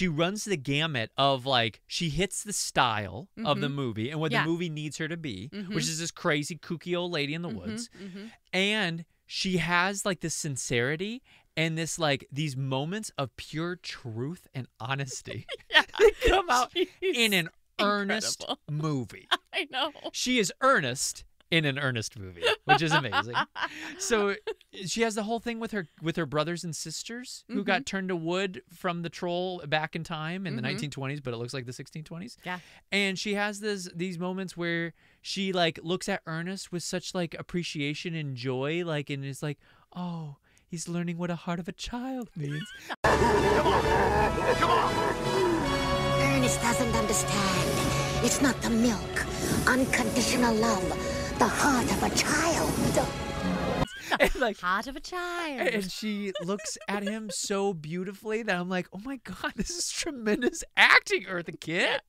runs the gamut of, like, she hits the style of the movie and what the movie needs her to be, which is this crazy, kooky old lady in the woods. And she has, like, this sincerity and this, like, these moments of pure truth and honesty that come out in an earnest movie. I know. She is earnest in an earnest movie, which is amazing. So she has the whole thing with her brothers and sisters who got turned to wood from the troll back in time in the 1920s, but it looks like the 1620s. Yeah. And she has these moments where she, like, looks at Ernest with such, like, appreciation and joy, like, and is like, oh, he's learning what a heart of a child means. Ernest doesn't understand. It's not the milk. Unconditional love. The heart of a child. And, like, Heart of a child. and she looks at him so beautifully that I'm like, oh my God, this is tremendous acting, Eartha Kitt.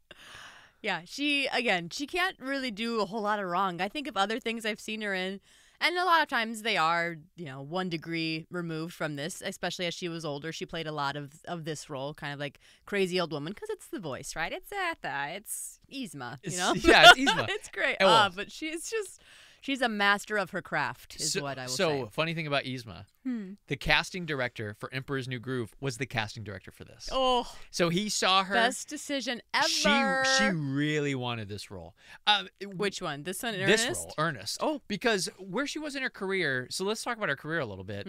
Yeah, she can't really do a whole lot of wrong. I think of other things I've seen her in, and a lot of times they are, 1 degree removed from this, especially as she was older. She played a lot of this role, kind of like crazy old woman, because it's the voice, right? It's Eartha. It's Yzma, Yeah, it's Yzma. It's great. Oh, well. But she's a master of her craft, is what I will say. So, funny thing about Yzma, the casting director for Emperor's New Groove was the casting director for this. Oh, So he saw her. best decision ever. She really wanted this role. Which one? This one, This Ernest? role, Ernest. Oh. Because where she was in her career, so let's talk about her career a little bit.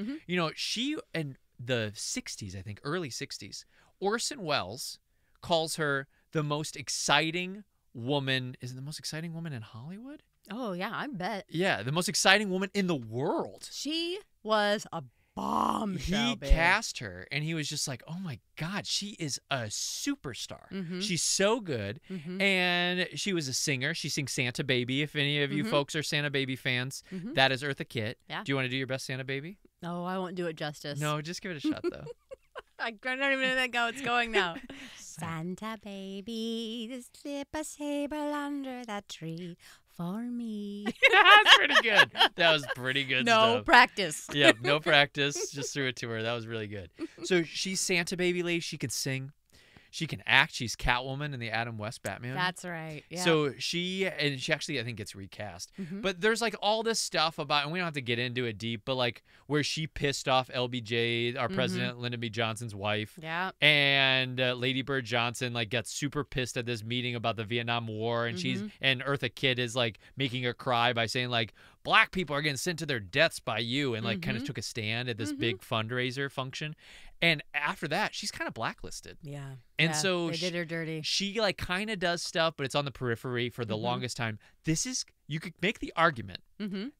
She, in the 60s, I think, early 60s, Orson Welles calls her the most exciting woman. Is it the most exciting woman in Hollywood? Oh, yeah, I bet. Yeah, the most exciting woman in the world. She was a bombshell, He babe. cast her, and he was just like, oh my God, she is a superstar. She's so good. And she was a singer. She sings Santa Baby. If any of you folks are Santa Baby fans, that is Eartha Kitt. Yeah. Do you want to do your best Santa Baby? Oh, I won't do it justice. No, just give it a shot, though. I don't even think how it's going now. Santa baby, slip a sable under that tree for me. That's pretty good. That was pretty good No stuff. practice. Yep, no practice. Just threw it to her. That was really good. So she's Santa Baby lady. She can sing. She can act. She's Catwoman in the Adam West Batman. That's right. Yeah. So she actually, I think, gets recast. But there's, like, all this stuff about, and we don't have to get into it deep, but, like, where she pissed off LBJ, our president, Lyndon B. Johnson's wife. Yeah. And Lady Bird Johnson, like, got super pissed at this meeting about the Vietnam War, and and Eartha Kitt is, like, making her cry by saying, like, black people are getting sent to their deaths by you, and like kind of took a stand at this big fundraiser function. And after that, she's kind of blacklisted. Yeah. And yeah, so they did her dirty. She like kind of does stuff, but it's on the periphery for the longest time. You could make the argument.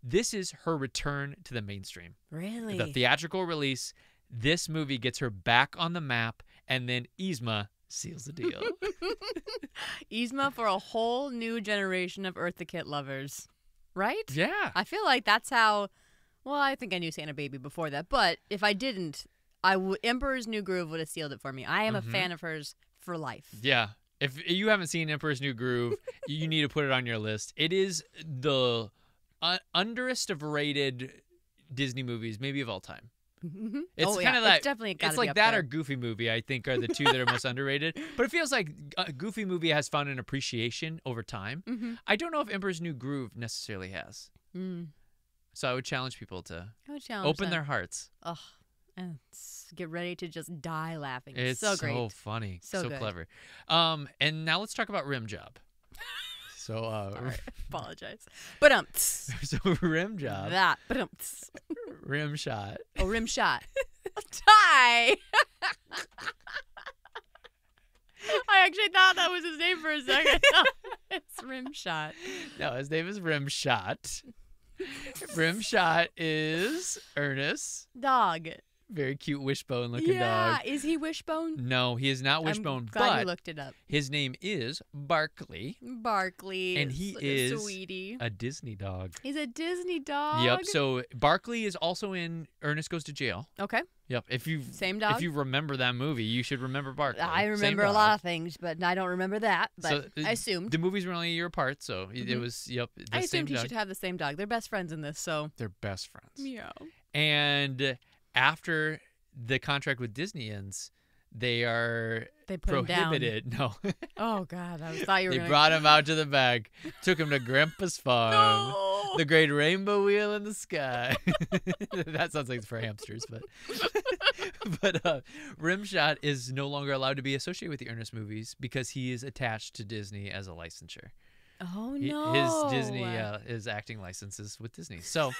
This is her return to the mainstream. Really? The theatrical release. This movie gets her back on the map, and then Yzma seals the deal. Yzma for a whole new generation of Eartha Kitt lovers. Right? Yeah. I feel like that's how. Well, I think I knew Santa Baby before that, but if I didn't, Emperor's New Groove would have sealed it for me. I am a fan of hers for life. Yeah. If you haven't seen Emperor's New Groove, you need to put it on your list. It is the underrated Disney movies, maybe of all time. It's kind of that. It's definitely gotta it's be like up that there. or Goofy Movie, I think, are the two that are most underrated. But it feels like Goofy Movie has found an appreciation over time. I don't know if Emperor's New Groove necessarily has. So I would challenge people to open their hearts. Ugh. And get ready to just die laughing. It's so great. so funny. So good. Clever. And now let's talk about Rim Job. So Sorry, apologize. But so Rim Job. That Rim Shot. Oh, Rim Shot. Ty. I actually thought that was his name for a second. It's Rim Shot. No, his name is Rim Shot. Rim Shot is Ernest. Dog. Very cute wishbone looking dog. Is he Wishbone? No, he is not Wishbone, I'm glad but you looked it up. his name is Barkley. Barkley. And he is is sweetie. a Disney dog. He's a Disney dog. Yep. So Barkley is also in Ernest Goes to Jail. Okay. Yep. Same dog? If you remember that movie, you should remember Barkley. I remember a lot of things, but I don't remember that. But I assumed. The movies were only a year apart, so it was, the I same assumed he dog. should have the same dog. They're best friends in this, so. They're best friends. Yeah. And after the contract with Disney ends, they put prohibited. him down. No. Oh, God. I thought you were They going brought him out to the back, took him to Grandpa's farm. No. The great rainbow wheel in the sky. That sounds like it's for hamsters, but Rimshot is no longer allowed to be associated with the Ernest movies because he is attached to Disney as a licensure. Oh, no. His Disney his acting license is with Disney, so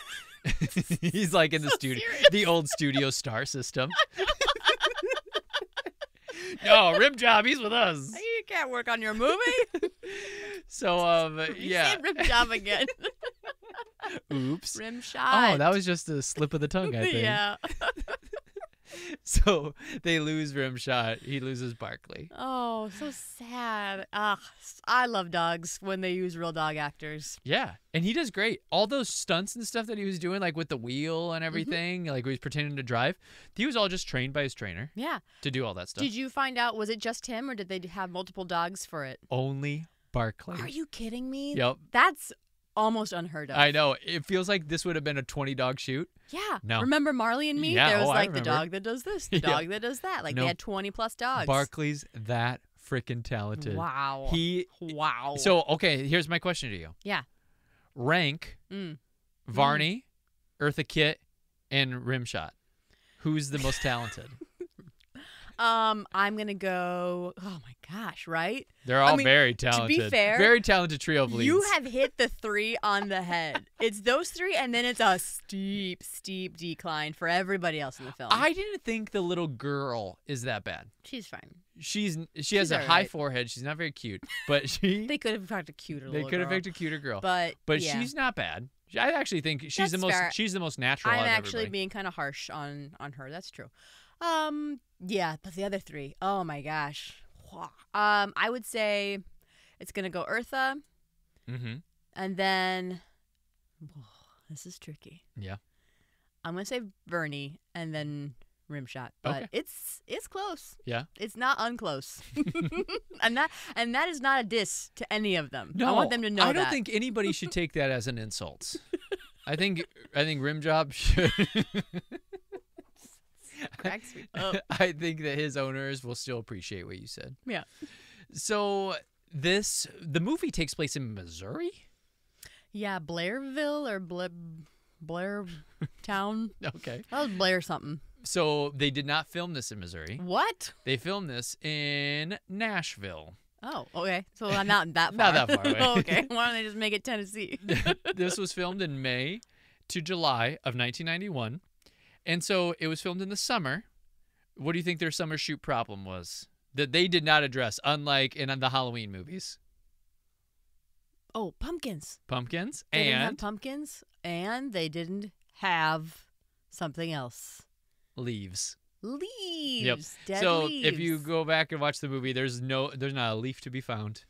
he's like in the studio, the old studio star system. No, Rim Job, he's with us. You can't work on your movie. So You yeah. said Rim Job again. Oops. Rim Shot. Oh, that was just a slip of the tongue, I think. Yeah. So they lose Rimshot. He loses Barkley. Oh, so sad. I love dogs when they use real dog actors. Yeah, and he does great. All those stunts and stuff that he was doing, like with the wheel and everything, like he was pretending to drive, he was all just trained by his trainer. Yeah. To do all that stuff. Did you find out, was it just him or did they have multiple dogs for it? Only Barkley. Are you kidding me? Yep. That's almost unheard of. I know. It feels like this would have been a 20-dog shoot. Yeah. No. Remember Marley and Me? Yeah, There was I like the remember. dog that does this, the Yeah. dog that does that. Like No. they had 20 plus dogs. Barkley's that freaking talented. Wow. Wow. So, okay, here's my question to you. Yeah. Rank Varney, Eartha Kitt, and Rimshot. Who's the most talented? I'm gonna go. Oh my gosh! Right? They're all I mean, very to be talented. fair, very talented trio of leads. You have hit the 3 on the head. It's those 3, and then it's a steep, steep decline for everybody else in the film. I didn't think the little girl is that bad. She's fine. She has She's a all high right. forehead. She's not very cute, but They could have picked a cuter. they little could have girl. picked a cuter girl. But yeah. she's not bad. I actually think she's That's fair. she's the most natural. I'm out of actually everybody. being kind of harsh on her. That's true. Yeah, but the other 3. Oh my gosh. I would say it's gonna go Eartha, and then this is tricky. Yeah. I'm gonna say Vernie, and then Rimshot, but Okay. it's close. Yeah. It's not unclose, and that is not a diss to any of them. No, I want them to know I don't that. think anybody should take that as an insult. I think Rimjob should. Cracks me up. I think that his owners will still appreciate what you said. Yeah. So the movie takes place in Missouri. Yeah, Blairville or Blair Town. Okay. That was Blair something. So they did not film this in Missouri. What? They filmed this in Nashville. Oh, okay. So I'm not that far. Not that far away. Okay. Why don't they just make it Tennessee? This was filmed in May to July of 1991. And so it was filmed in the summer. What do you think their summer shoot problem was that they did not address, unlike in the Halloween movies? Oh, pumpkins. Pumpkins. They didn't have And pumpkins, and they didn't have something else. leaves. Leaves. Dead So leaves. if you go back and watch the movie, there's not a leaf to be found.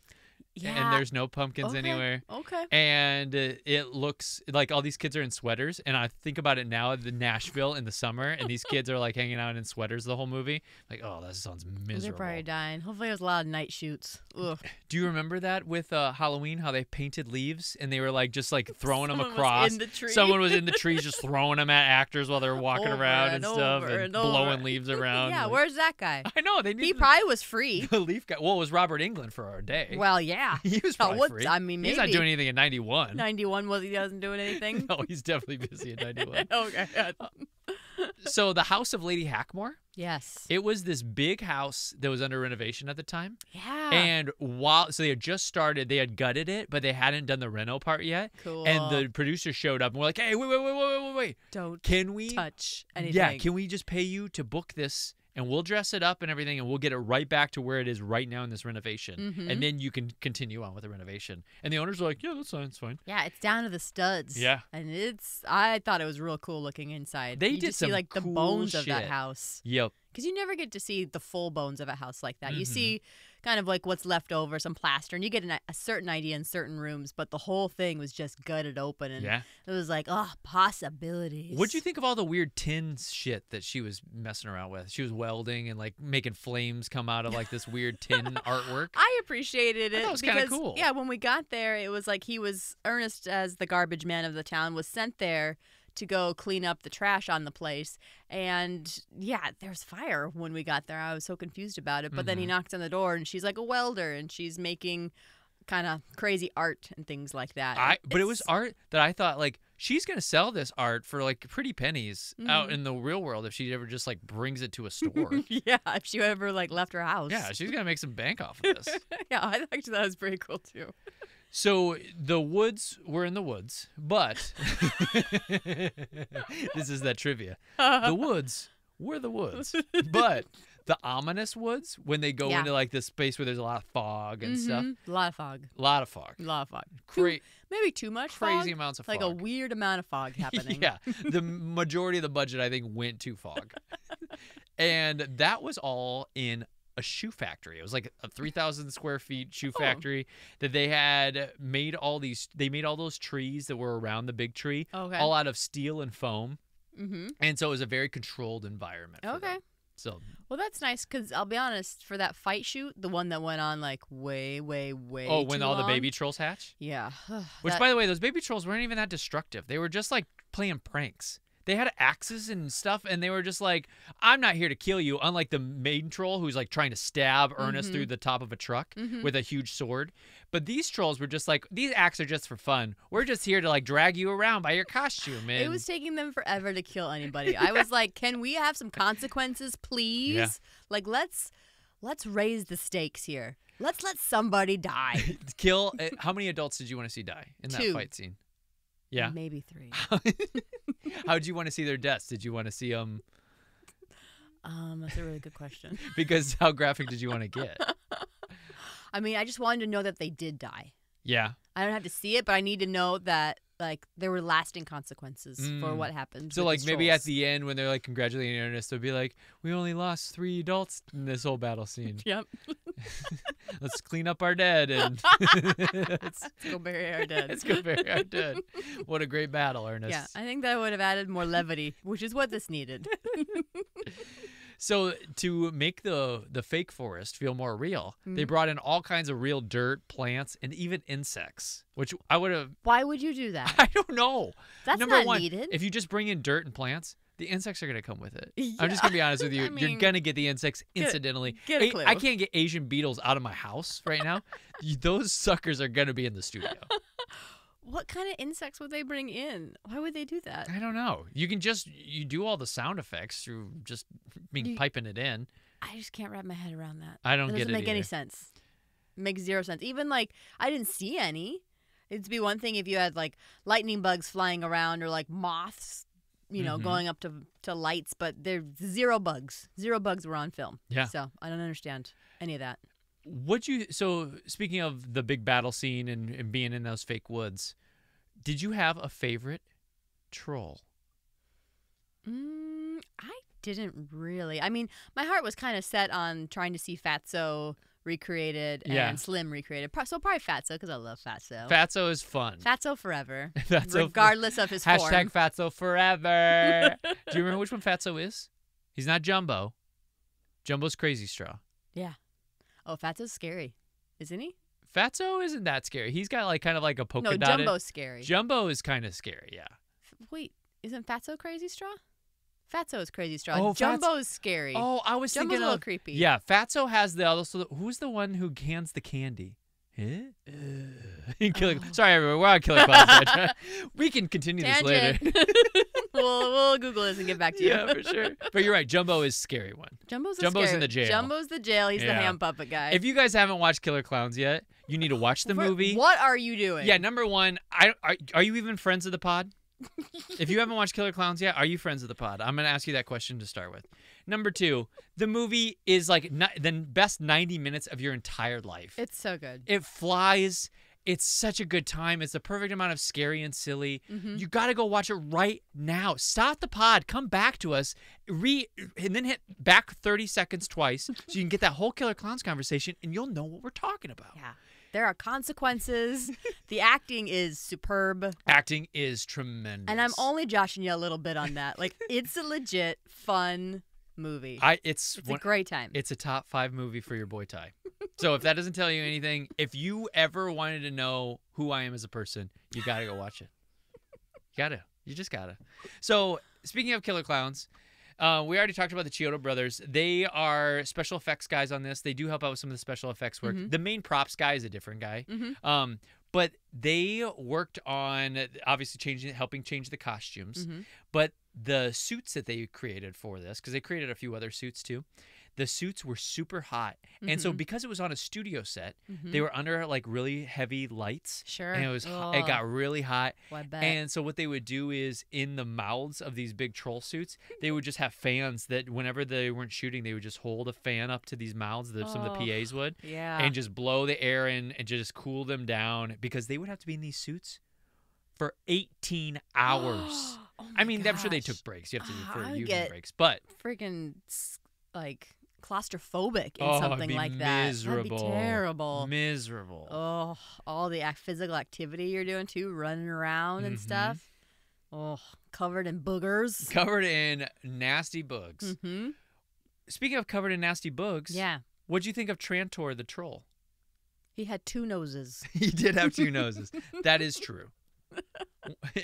yeah. And there's no pumpkins Okay. anywhere. Okay. And it looks like all these kids are in sweaters. And I think about it now, the Nashville in the summer, and these kids are like hanging out in sweaters the whole movie. Like, oh, that sounds They're miserable. probably dying. Hopefully, there's a lot of night shoots. Ugh. Do you remember that with Halloween, how they painted leaves and they were like just like throwing them Someone was across? in the tree. Someone was in the trees just throwing them at actors while they were walking Over around and stuff over and and blowing over. leaves around. Yeah, like- where's that guy? I know they need He probably was free. the leaf guy. Well, it was Robert England for our day. Well, yeah. he was Oh, probably what- free. I mean, he's not maybe. doing anything in '91. 91 was he doesn't doing anything? No, he's definitely busy in '91. Okay. So the house of Lady Hackmore, Yes. it was this big house that was under renovation at the time. Yeah. And so they had just started, they had gutted it, but they hadn't done the reno part yet. Cool. And the producers showed up and were like, hey, wait. Don't Can we touch anything. Yeah, can we just pay you to book this and we'll dress it up and everything and we'll get it right back to where it is right now in this renovation. Mhm. And then you can continue on with the renovation. And the owners were like, yeah, that's fine, it's fine. Yeah, it's down to the studs. Yeah. And I thought it was real cool looking inside. They you did just see some like the cool bones of that shit. house. Yep. Because you never get to see the full bones of a house like that. You Mhm. see kind of like what's left over, some plaster, and you get a certain idea in certain rooms, but the whole thing was just gutted open. And Yeah. it was like, oh, possibilities. What'd you think of all the weird tin shit that she was messing around with? She was welding and like making flames come out of like this weird tin artwork. I appreciated it thought it was kinda because cool. yeah, when we got there, it was like Ernest, as the garbage man of the town, was sent there to go clean up the trash on the place. And yeah, there's fire when we got there. I was so confused about it. But then he knocks on the door and she's like a welder and she's making kind of crazy art and things like that. But it was art that I thought like she's gonna sell this art for like pretty pennies Mm-hmm. out in the real world if she ever just like brings it to a store. yeah, if she ever like left her house. Yeah, she's gonna make some bank off of this. yeah, I actually thought it was pretty cool too. So the woods were in the woods, but this is that trivia. The woods were the woods, but the ominous woods, when they go Yeah. into like this space where there's a lot of fog and stuff, Mhm. A lot of fog. a lot of fog, A lot of fog. Maybe too much crazy fog? amounts of Like fog. a weird amount of fog happening. Yeah, the majority of the budget I think went to fog, and that was all in a shoe factory. It was like a 3,000 square feet shoe factory that they had made all these. They made all those trees that were around the big tree, Okay. all out of steel and foam, Mm-hmm. and so it was a very controlled environment. For Okay. them. So Well, that's nice because I'll be honest, for that fight shoot, the one that went on like way when too all the long, baby trolls hatch. Yeah. Which, That- by the way, those baby trolls weren't even that destructive. They were just like playing pranks. They had axes and stuff, and they were just like, I'm not here to kill you, unlike the main troll who's like trying to stab Ernest through the top of a truck with a huge sword. But these trolls were just like, these axes are just for fun. We're just here to like drag you around by your costume. And It was taking them forever to kill anybody. I was like, can we have some consequences, please? Yeah. Like, let's raise the stakes here. Let's let somebody die. kill. How many adults did you want to see die in that 2. fight scene? Yeah. Maybe 3. How did you want to see their deaths? Did you want to see them? That's a really good question. Because how graphic did you want to get? I mean, I just wanted to know that they did die. Yeah. I don't have to see it, but I need to know that like there were lasting consequences for what happened. So with like these maybe at trolls. the end when they're like congratulating Ernest, they'll be like, "We only lost 3 adults in this whole battle scene. Yep. Let's clean up our dead and Let's go bury our dead. let's go bury our dead." What a great battle, Ernest. Yeah, I think that would have added more levity, which is what this needed. So to make the fake forest feel more real, they Mm-hmm. brought in all kinds of real dirt, plants, and even insects, which I would have. Why would you do that? I don't know. That's Number not one, needed. if you just bring in dirt and plants, the insects are going to come with it. I'm Yeah. just going to be honest with you. I You're mean, going to get the insects incidentally. get a clue. I can't get Asian beetles out of my house right now. Those suckers are going to be in the studio. What kind of insects would they bring in? Why would they do that? I don't know. You do all the sound effects through just piping it in. I just can't wrap my head around that. I don't It get doesn't it make any either. sense. Makes zero sense. Even like I didn't see any. It'd be one thing if you had like lightning bugs flying around or like moths, going up to lights, but there's zero bugs. Zero bugs were on film. Yeah. So I don't understand any of that. So speaking of the big battle scene and being in those fake woods, did you have a favorite troll? I didn't really. I mean, my heart was kind of set on trying to see Fatso recreated and Slim recreated. So probably Fatso because I love Fatso. Fatso is fun. Fatso forever, Fatso regardless of his form. Hashtag Fatso forever. Do you remember which one Fatso is? He's not Jumbo. Jumbo's Crazy Straw. Yeah. Oh, Fatso's scary, isn't he? Fatso isn't that scary. He's got like kind of like a polka No, dotted. Jumbo's scary. Jumbo is kind of scary, yeah. Wait, isn't Fatso Crazy Straw? Fatso is Crazy Straw. Oh, Jumbo is scary. Oh, I was Jumbo's thinking a little of creepy. Yeah, Fatso has the other. So who's the one who cans the candy? Sorry, everyone. We're on Killer Clowns. We can continue this later. we'll Google this and get back to you. Yeah, for sure. But you're right. Jumbo is scary one. Jumbo's in scary. the jail. Jumbo's the jail. He's the Yeah. hand puppet guy. If you guys haven't watched Killer Clowns yet, you need to watch the movie. What are you doing? Yeah, number one, are you even friends of the pod? If you haven't watched Killer Clowns yet, are you friends of the pod? I'm going to ask you that question to start with. Number two, the movie is like the best 90 minutes of your entire life. It's so good. It flies. It's such a good time. It's the perfect amount of scary and silly. Mm-hmm. You got to go watch it right now. Stop the pod. Come back to us. And then hit back 30 seconds twice so you can get that whole Killer Clowns conversation and you'll know what we're talking about. Yeah. There are consequences. The acting is superb. Acting is tremendous. And I'm only joshing you a little bit on that. Like, it's a legit fun movie. It's a great time. It's a top 5 movie for your boy Ty. So if that doesn't tell you anything, if you ever wanted to know who I am as a person, you got to go watch it. You just got to. So speaking of Killer Clowns, we already talked about the Chiodo brothers. They are special effects guys on this. They do help out with some of the special effects work. Mm-hmm. The main props guy is a different guy. Mm-hmm. But they worked on obviously helping change the costumes. Mm-hmm. But the suits that they created for this, because they created a few other suits too, the suits were super hot. Mm-hmm. And so because it was on a studio set, they were under like really heavy lights. Sure. And it got really hot. Well, I bet. And so what they would do is in the mouths of these big troll suits, they would just have fans that whenever they weren't shooting, they would just hold a fan up to these mouths, some of the PAs would, Yeah. and just blow the air in and just cool them down because they would have to be in these suits for 18 hours. Oh I mean, my I'm sure they gosh. took breaks. You have to do I for would using get breaks, but freaking like claustrophobic in it'd something be like that. miserable. That'd be terrible. Miserable. Oh, all the physical activity you're doing too, running around and stuff. Oh, covered in boogers. Covered in nasty bugs. Mm-hmm. Speaking of covered in nasty bugs, Yeah. what'd you think of Trantor the troll? He had 2 noses. He did have 2 noses. That is true.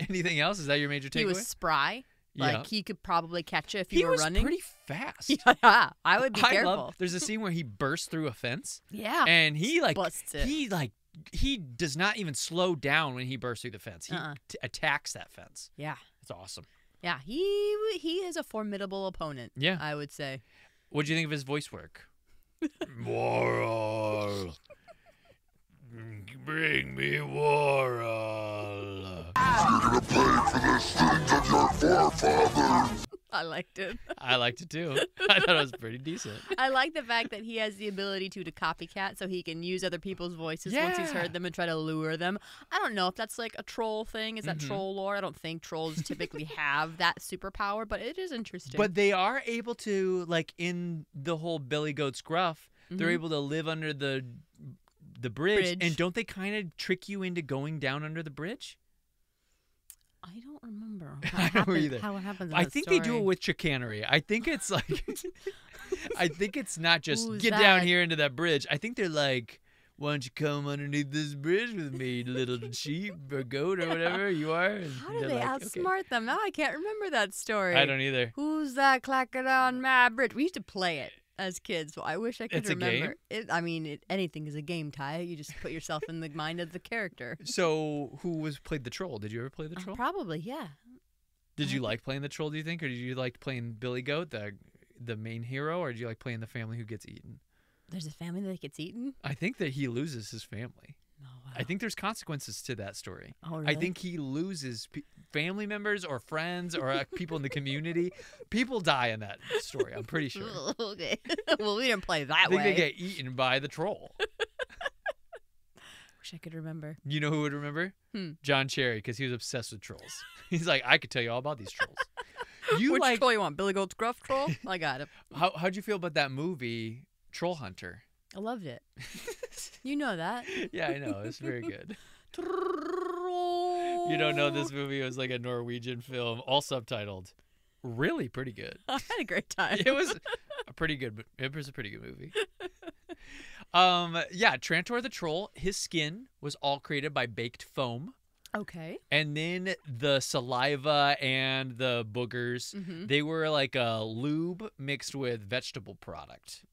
Anything else? Is that your major takeaway? He was spry. Like, Yeah. he could probably catch you if you were running. He was pretty fast. Yeah, I would be careful. There's a scene where he bursts through a fence. Yeah. And he busts it. he does not even slow down when he bursts through the fence. He attacks that fence. Yeah. It's awesome. Yeah, he is a formidable opponent. Yeah. I would say. What'd you think of his voice work? Moral. Bring me Moral. I liked it. I liked it too. I thought it was pretty decent. I like the fact that he has the ability to copycat, so he can use other people's voices once he's Yeah. heard them and try to lure them. I don't know if that's like a troll thing. Is that troll lore? I don't think trolls typically have that superpower, but it is interesting. But they are able to, like in the whole Billy Goat's Gruff, they're Mhm. able to live under the bridge. Bridge. And don't they kind of trick you into going down under the bridge? I don't remember. I don't either. How it happens. In I that think they do story. it with chicanery. I think it's like, I think it's not just Who's get down that? here into that bridge. I think they're like, why don't you come underneath this bridge with me, little sheep or goat or whatever you are? And How do they're they like, okay. outsmart them? Now I can't remember that story. I don't either. Who's that clacking on my bridge? We used to play it as kids, so I wish I could It's a remember. Anything is a game, Ty. You just put yourself in the mind of the character. So who played the troll? Did you ever play the troll? Probably, yeah. Did you like playing the troll, do you think? Or did you like playing Billy Goat, the main hero? Or did you like playing the family who gets eaten? There's a family that gets eaten? I think that he loses his family. Oh, wow. I think there's consequences to that story. Oh, I really? think he loses family members or friends or people in the community. People die in that story, I'm pretty sure. Okay. Well, we didn't play I that think way. they get eaten by the troll. Wish I could remember. You know who would remember? John Cherry, because he was obsessed with trolls. He's like, I could tell you all about these trolls. You Which like troll you want? Billy Goat's Gruff Troll? I got it. how'd you feel about that movie, Troll Hunter? I loved it. You know that. Yeah, I know. It's very good. Troll. You don't know this movie was like a Norwegian film, all subtitled. Really pretty good. I had a great time. It was a pretty good movie. Yeah, Trantor the Troll, his skin was all created by baked foam. Okay. And then the saliva and the boogers, they were like a lube mixed with vegetable product.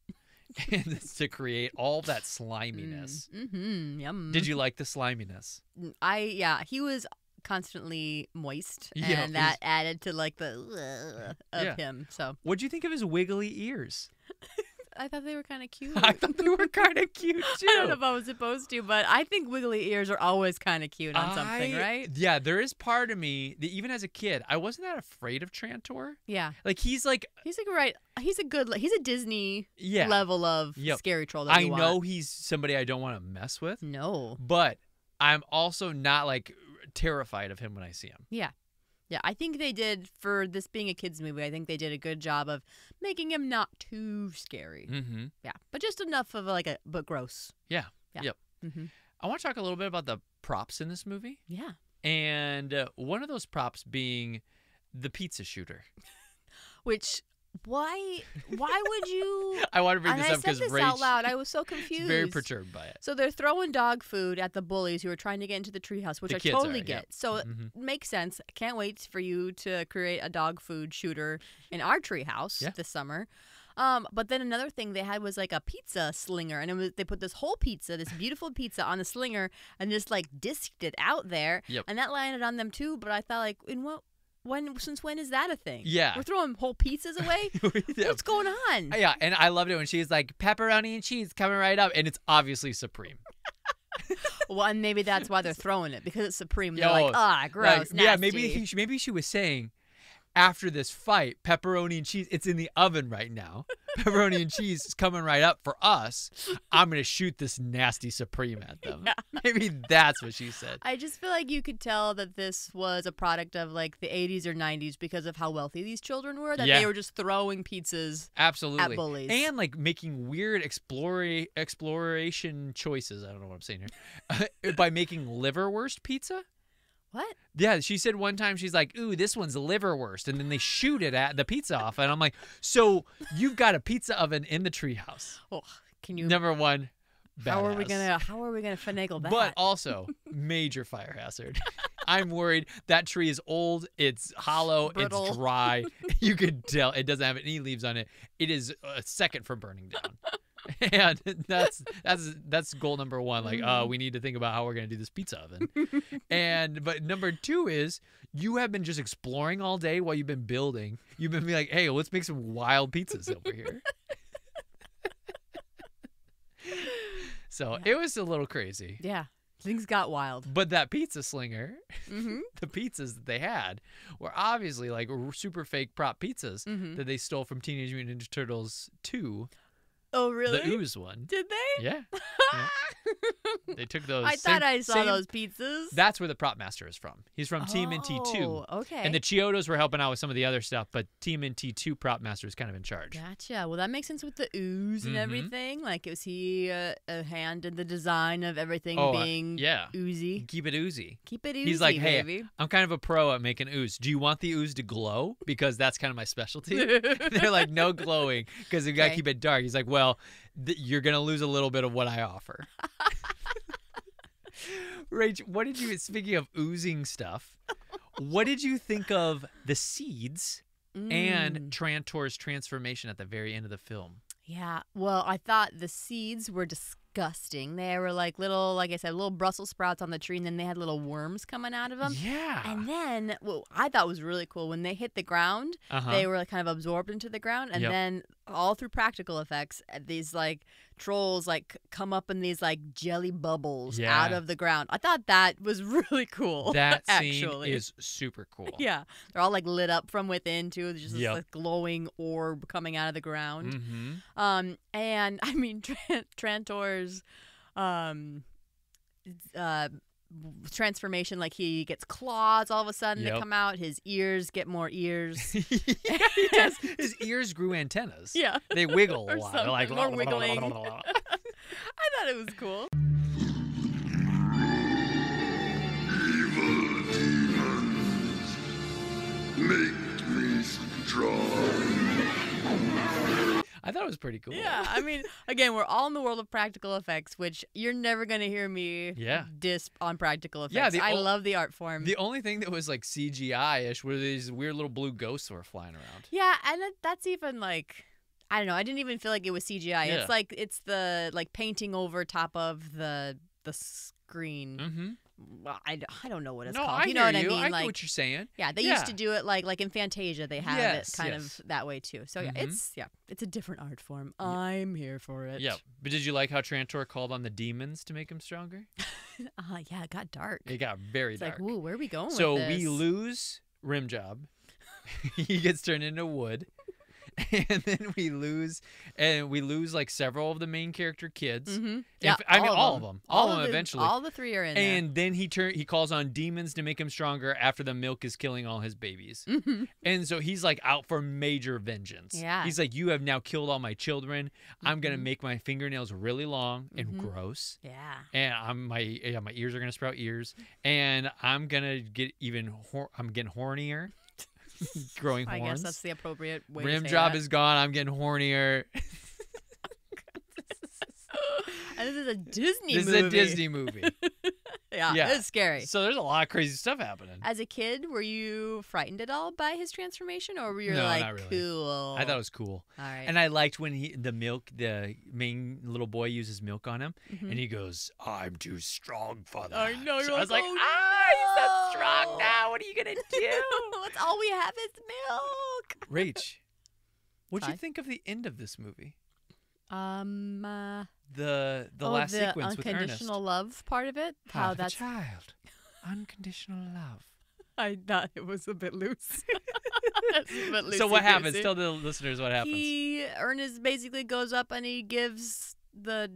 And it's to create all that sliminess. Yum. Did you like the sliminess? He was constantly moist, Yeah, and that added to like the of him. So What'd you think of his wiggly ears? I thought they were kind of cute. I thought they were kind of cute too. I don't know if I was supposed to, but I think wiggly ears are always kind of cute on something, right? Yeah, there is part of me that even as a kid, I wasn't that afraid of Trantor. Yeah. Like he's a He's a Disney Yeah. level of Yep. scary troll that I you want. know he's somebody I don't want to mess with, No. but I'm also not like terrified of him when I see him. Yeah. Yeah, I think they did, for this being a kid's movie, I think they did a good job of making him not too scary. Mm-hmm. Yeah, but just enough of but gross. Yeah. Yeah. Yep. Mm-hmm. I want to talk a little bit about the props in this movie, Yeah. and one of those props being the pizza shooter. Which, why would you... I want to bring and this I up said because this out loud. I was so confused. very perturbed by it. So they're throwing dog food at the bullies who are trying to get into the treehouse, which The I kids totally are, get. yeah. So it makes sense. Can't wait for you to create a dog food shooter in our treehouse this summer. But then another thing they had was like a pizza slinger, and they put this whole pizza, this beautiful pizza, on the slinger and just like disked it out there. Yep. And that landed on them too. But I thought, like, since when is that a thing? Yeah. We're throwing whole pizzas away? Yeah. What's going on? Yeah, and I loved it when she's like, pepperoni and cheese coming right up, and it's obviously Supreme. Well, and maybe that's why they're throwing it, because it's Supreme. They're Yo, like, gross, nasty. Yeah, maybe she was saying, after this fight, pepperoni and cheese, it's in the oven right now. Pepperoni and cheese is coming right up for us. I'm going to shoot this nasty Supreme at them. Yeah. Maybe that's what she said. I just feel like you could tell that this was a product of like the 80s or 90s because of how wealthy these children were, that Yeah. they were just throwing pizzas Absolutely. at bullies. And like making weird exploration choices. I don't know what I'm saying here. By making liverwurst pizza. What? Yeah, she said one time, she's like, ooh, this one's liverwurst. And then they shoot it at the pizza off. And I'm like, so you've got a pizza oven in the treehouse. Oh, can you? Number one, How are we badass. gonna finagle that? But also, major fire hazard. I'm worried that tree is old, it's hollow, Brittle. it's dry. You could tell it doesn't have any leaves on it. It is a second from burning down. And that's goal number one. Like, we need to think about how we're gonna do this pizza oven. But number two is you have been just exploring all day while you've been building. You've been like, hey, let's make some wild pizzas over here. So it was a little crazy. yeah, things got wild. But that pizza slinger, Mm-hmm. the pizzas that they had were obviously like super fake prop pizzas Mm-hmm. that they stole from Teenage Mutant Ninja Turtles 2, Oh, really? the Ooze one. Did they? Yeah. They took those. I thought I saw same- those pizzas. That's where the prop master is from. He's from Team NT2. Oh, okay. And the Chiodos were helping out with some of the other stuff, but Team NT2 prop master is kind of in charge. Gotcha. Well, that makes sense with the ooze and Mhm. everything. Like, was he a hand in the design of everything being yeah. oozy? Keep it oozy. Keep it oozy, He's like, hey, baby. I'm kind of a pro at making ooze. Do you want the ooze to glow? Because that's kind of my specialty. They're like, no glowing because we got to Okay. keep it dark. He's like, well, you're going to lose a little bit of what I offer. Rach, what did you, speaking of oozing stuff, what did you think of the seeds and Trantor's transformation at the very end of the film? Yeah. Well, I thought the seeds were disgusting. They were like little, like I said, little Brussels sprouts on the tree, and then they had little worms coming out of them. Yeah. And then, what I thought was really cool, when they hit the ground, they were like kind of absorbed into the ground, and Yep. then all through practical effects, these like trolls like come up in these like jelly bubbles Yeah. out of the ground. I thought that was really cool. That actually scene is super cool. yeah, they're all like lit up from within too. There's just this Yep. like glowing orb coming out of the ground. Mm-hmm. And I mean Trantor's transformation, like he gets claws all of a sudden that Yep. come out. His ears get more ears. Yeah, he does. His ears grew antennas. Yeah. They wiggle Or a lot. They're something, like more wiggling. I thought it was cool. Make me strong. I thought it was pretty cool. Yeah, I mean, again, we're all in the world of practical effects, which you're never going to hear me Yeah. diss on practical effects. Yeah, the I ol- love the art form. The only thing that was like CGI-ish were these weird little blue ghosts that were flying around. yeah, and that's even like, I don't know, I didn't even feel like it was CGI. Yeah. It's like, it's the like painting over top of the screen. Mm-hmm. Well, I don't know what it's No, called. I You know hear what I you. mean? I like, get what you're saying. yeah, they Yeah. used to do it like in Fantasia. They have Yes, it kind yes. of that way too. So yeah, Mhm. it's a different art form. I'm here for it. Yeah. But did you like how Trantor called on the demons to make him stronger? Yeah, it got dark. It got very It's dark. like, ooh, where are we going So with this? we lose Rimjob. He gets turned into wood. And then we lose like several of the main character kids. Mm-hmm. Yeah, I mean all of them. All of them the- eventually. All the three are in there. And then he calls on demons to make him stronger after the milk is killing all his babies. Mhm. And so he's like out for major vengeance. Yeah. He's like, you have now killed all my children. I'm gonna make my fingernails really long and gross. Yeah. And my ears are gonna sprout ears. And I'm gonna get I'm getting hornier. Growing I horns. guess that's the appropriate way to Rim say job that. is gone. I'm getting hornier. And this is a Disney This movie. is a Disney movie. Yeah, Yeah. it's scary. So there's a lot of crazy stuff happening. As a kid, were you frightened at all by his transformation, or were you No, like, not really. cool? I thought it was cool. All right. And I liked when the main little boy uses milk on him, and he goes, "I'm too strong for that." I know, So you're I was like, like, "Oh, he's so strong no." now. What are you gonna do? That's all we have is milk. Rach, what'd you Hi. think of the end of this movie? The The last the sequence with Ernest. unconditional love part of it. How Half a that's child, unconditional love. I thought it was a bit loose. That's a bit So what happens? loosey-goosey. Tell the listeners what happens. Ernest basically goes up and he gives the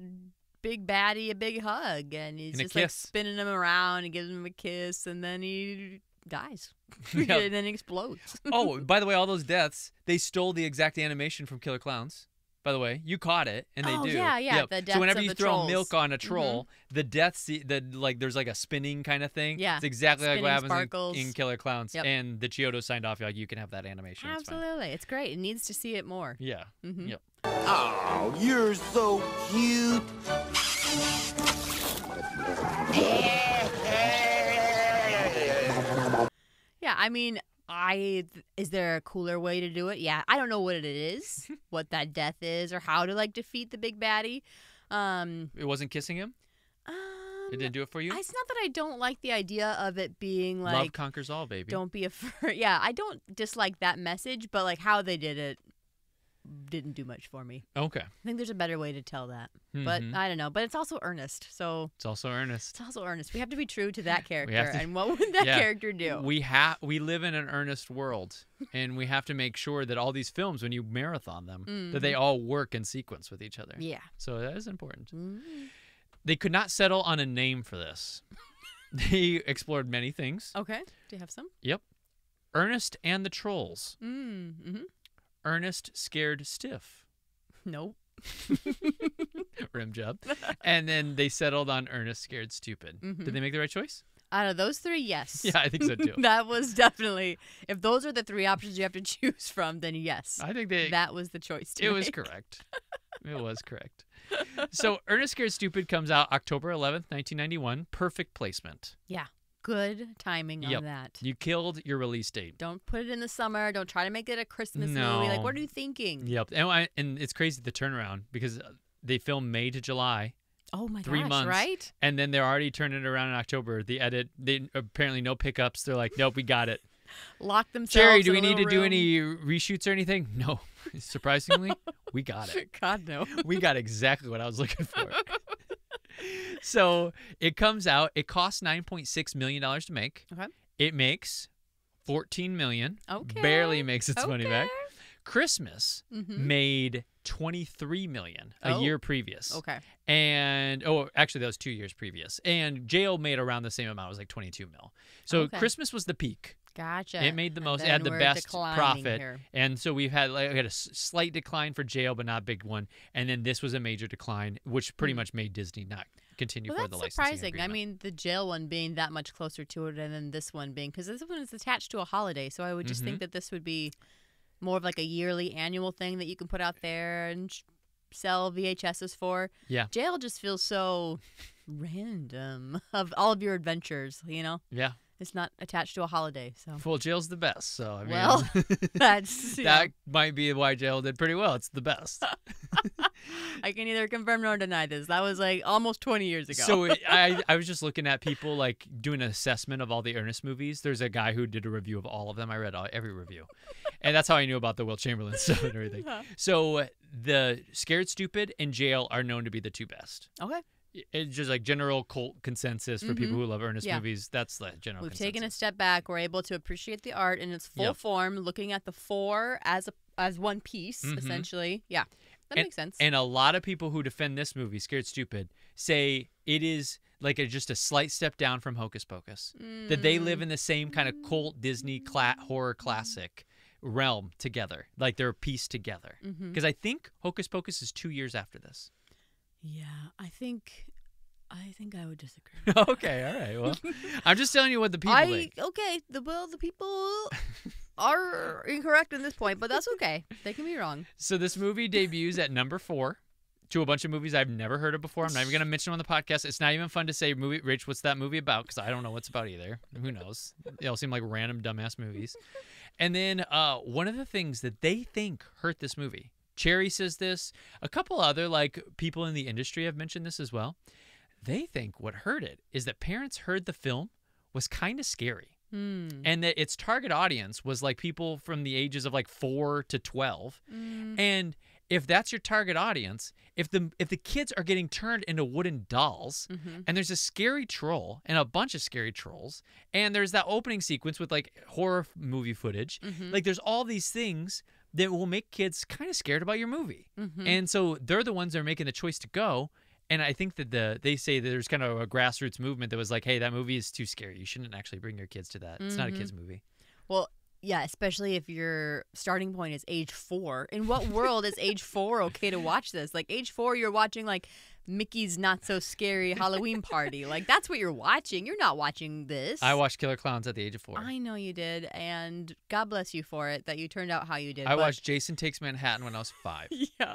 big baddie a big hug, and he's And a just like kiss. spinning him around and gives him a kiss, and then he dies. Yep. And then he explodes. Oh, by the way, all those deaths, they stole the exact animation from Killer Clowns. By the way, you caught it, and they Oh, do. yeah, yeah, Yep. the So deaths whenever of you the throw trolls. milk on a troll, the deaths, there's like a spinning kind of thing. Yeah, It's exactly like what spinning happens sparkles. in Killer Clowns. Yep. And the Chiodo signed off, like, you can have that animation. It's fine. Absolutely, it's great. It needs to see it more. Yeah. Mhm. Yep. Oh, you're so cute. Yeah, I mean, is there a cooler way to do it? Yeah, I don't know what it is, what that death is, or how to like defeat the big baddie. It wasn't kissing him? It didn't do it for you? It's not that I don't like the idea of it being Love like, conquers all, baby. don't be afraid. Yeah, I don't dislike that message, but like how they did it didn't do much for me. Okay. I think there's a better way to tell that, but Mhm. I don't know. But it's also Ernest, so It's also Ernest. it's also Ernest. We have to be true to that character, have to- and what would that Yeah. character do? We live in an Ernest world, and we have to make sure that all these films, when you marathon them, that they all work in sequence with each other. Yeah. So that is important. Mm. They could not settle on a name for this. They explored many things. Okay. Do you have some? Yep. Ernest and the Trolls. Mm-hmm. Ernest Scared Stiff. Nope. Rim job. And then they settled on Ernest Scared Stupid. Mhm. Did they make the right choice? Out of those three, yes. Yeah, I think so too. That was definitely, if those are the three options you have to choose from, then yes. I think they. That was the choice to It was make. correct. It was correct. So Ernest Scared Stupid comes out October 11th, 1991. Perfect placement. Yeah. Good timing Yep. on that. You killed your release date. Don't put it in the summer. Don't try to make it a Christmas No. movie. Like, what are you thinking? Yep. And it's crazy the turnaround because they filmed May to July. Oh my 3 gosh, months. right? And then they're already turning it around in October. The edit, they apparently no pickups. They're like, nope, we got it. Lock themselves. Jerry, do we in a need to little do room. any reshoots or anything? No. Surprisingly, we got it. God no. We got exactly what I was looking for. So it comes out. It costs $9.6 million to make. Okay. It makes $14 million. Okay. Barely makes its money back. Okay. Christmas made $23 million a Oh. year previous. Okay. And actually that was 2 years previous. And Jail made around the same amount. It was like 22 mil. So Okay. Christmas was the peak. Gotcha. It made the And most. It then had the we're best declining profit. here. And so we had a slight decline for Jail, but not a big one. And then this was a major decline, which pretty much made Disney not continue Well, for the that's licensing surprising. I agreement. mean, the Jail one being that much closer to it, and then this one being, because this one is attached to a holiday, so I would just think that this would be more of like a yearly, annual thing that you can put out there and sell VHSs for. Yeah. Jail just feels so random of all of your adventures. Yeah. It's not attached to a holiday, so. Well, Jail's the best. So, I mean, Well, that's that might be why Jail did pretty well. It's the best. I can neither confirm nor deny this. That was like almost 20 years ago. So I was just looking at people like doing an assessment of all the Ernest movies. There's a guy who did a review of all of them. I read every review. And that's how I knew about the Will Chamberlain stuff and everything. So the Scared Stupid and Jail are known to be the two best. Okay. It's just like general cult consensus for people who love Ernest movies. That's the general We've consensus. taken a step back. We're able to appreciate the art in its full Yep. form, looking at the four as one piece, essentially. Yeah, that makes sense. And a lot of people who defend this movie, Scared Stupid, say it is like just a slight step down from Hocus Pocus. That they live in the same kind of cult Disney horror classic realm together. Like they're pieced together. Because I think Hocus Pocus is 2 years after this. Yeah, I think I would disagree. Okay, all right. Well, I'm just telling you what the people think. The people are incorrect in this point, but that's okay. They can be wrong. So this movie debuts at number 4 to a bunch of movies I've never heard of before. I'm not even going to mention them on the podcast. It's not even fun to say, Rich, what's that movie about? Because I don't know what's about either. Who knows? They all seem like random dumbass movies. And then one of the things that they think hurt this movie, Cherry says this, a couple other like people in the industry have mentioned this as well. They think what hurt it is that parents heard the film was kind of scary. And that its target audience was like people from the ages of like 4 to 12. And if that's your target audience, if the kids are getting turned into wooden dolls, and there's a scary troll and a bunch of scary trolls, and there's that opening sequence with like horror movie footage, like there's all these things that will make kids kind of scared about your movie. And so they're the ones that are making the choice to go. And I think that they say that there's kind of a grassroots movement that was like, hey, that movie is too scary. You shouldn't actually bring your kids to that. It's not a kid's movie. Well, yeah, especially if your starting point is age 4. In what world is age 4 okay to watch this? Like age 4, you're watching like Mickey's Not So Scary Halloween Party. Like that's what you're watching. You're not watching this. I watched Killer Clowns at the age of 4. I know you did, and God bless you for it that you turned out how you did. I but- watched Jason Takes Manhattan when I was 5. Yeah.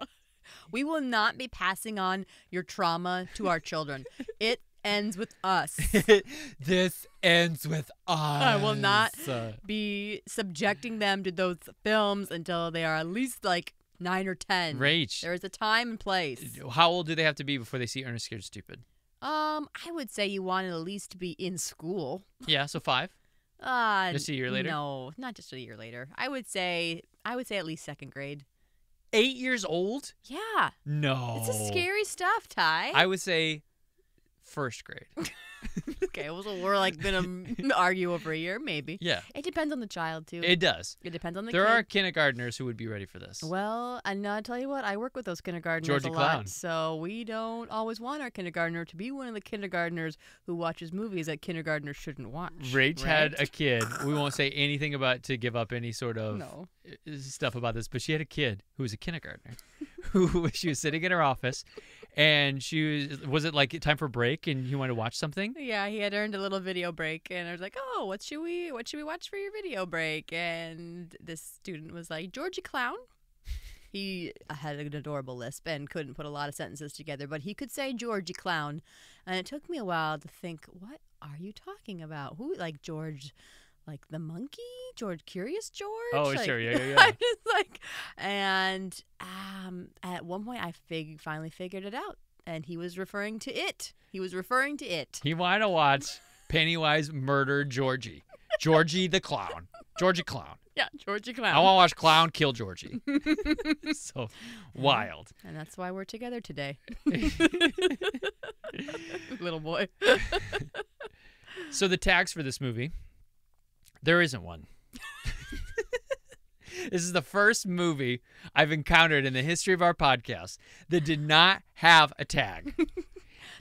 We will not be passing on your trauma to our children. It ends with us. This ends with us. I will not be subjecting them to those films until they are at least like 9 or 10. Rach. There is a time and place. How old do they have to be before they see Ernest Scared Stupid? I would say you want it at least to be in school. Yeah, so 5. Just a year later? No, not just a year later. I would say at least 2nd grade. 8 years old? Yeah. No. It's a scary stuff, Ty. I would say 1st grade. Okay, well, so we're like gonna argue over a year, maybe. Yeah. It depends on the child too. It does. It depends on the There kid. are kindergartners who would be ready for this. Well, and I'll tell you what, I work with those kindergartners Georgie a Clown. lot, so we don't always want our kindergartner to be one of the kindergartners who watches movies that kindergartners shouldn't watch. Rach had right? a kid. We won't say anything about to give up any sort of No. stuff about this, but she had a kid who was a kindergartner who she was sitting in her office, and she was it like time for break, and he wanted to watch something. Yeah, he had earned a little video break, and I was like, "Oh, what should we watch for your video break?" And this student was like, "Georgie Clown." He had an adorable lisp and couldn't put a lot of sentences together, but he could say Georgie Clown, and it took me a while to think, "What are you talking about? Who like George?" Like the monkey, George, Curious George. Oh, like, sure, yeah. I'm just like, and at one point I finally figured it out, and he was referring to it. He was referring to it. He wanted to watch Pennywise murder Georgie. Georgie the clown. Georgie clown. Yeah, Georgie I Clown. want to watch clown kill Georgie. So wild. And that's why we're together today. Little boy. So the tags for this movie, there isn't one. This is the first movie I've encountered in the history of our podcast that did not have a tag.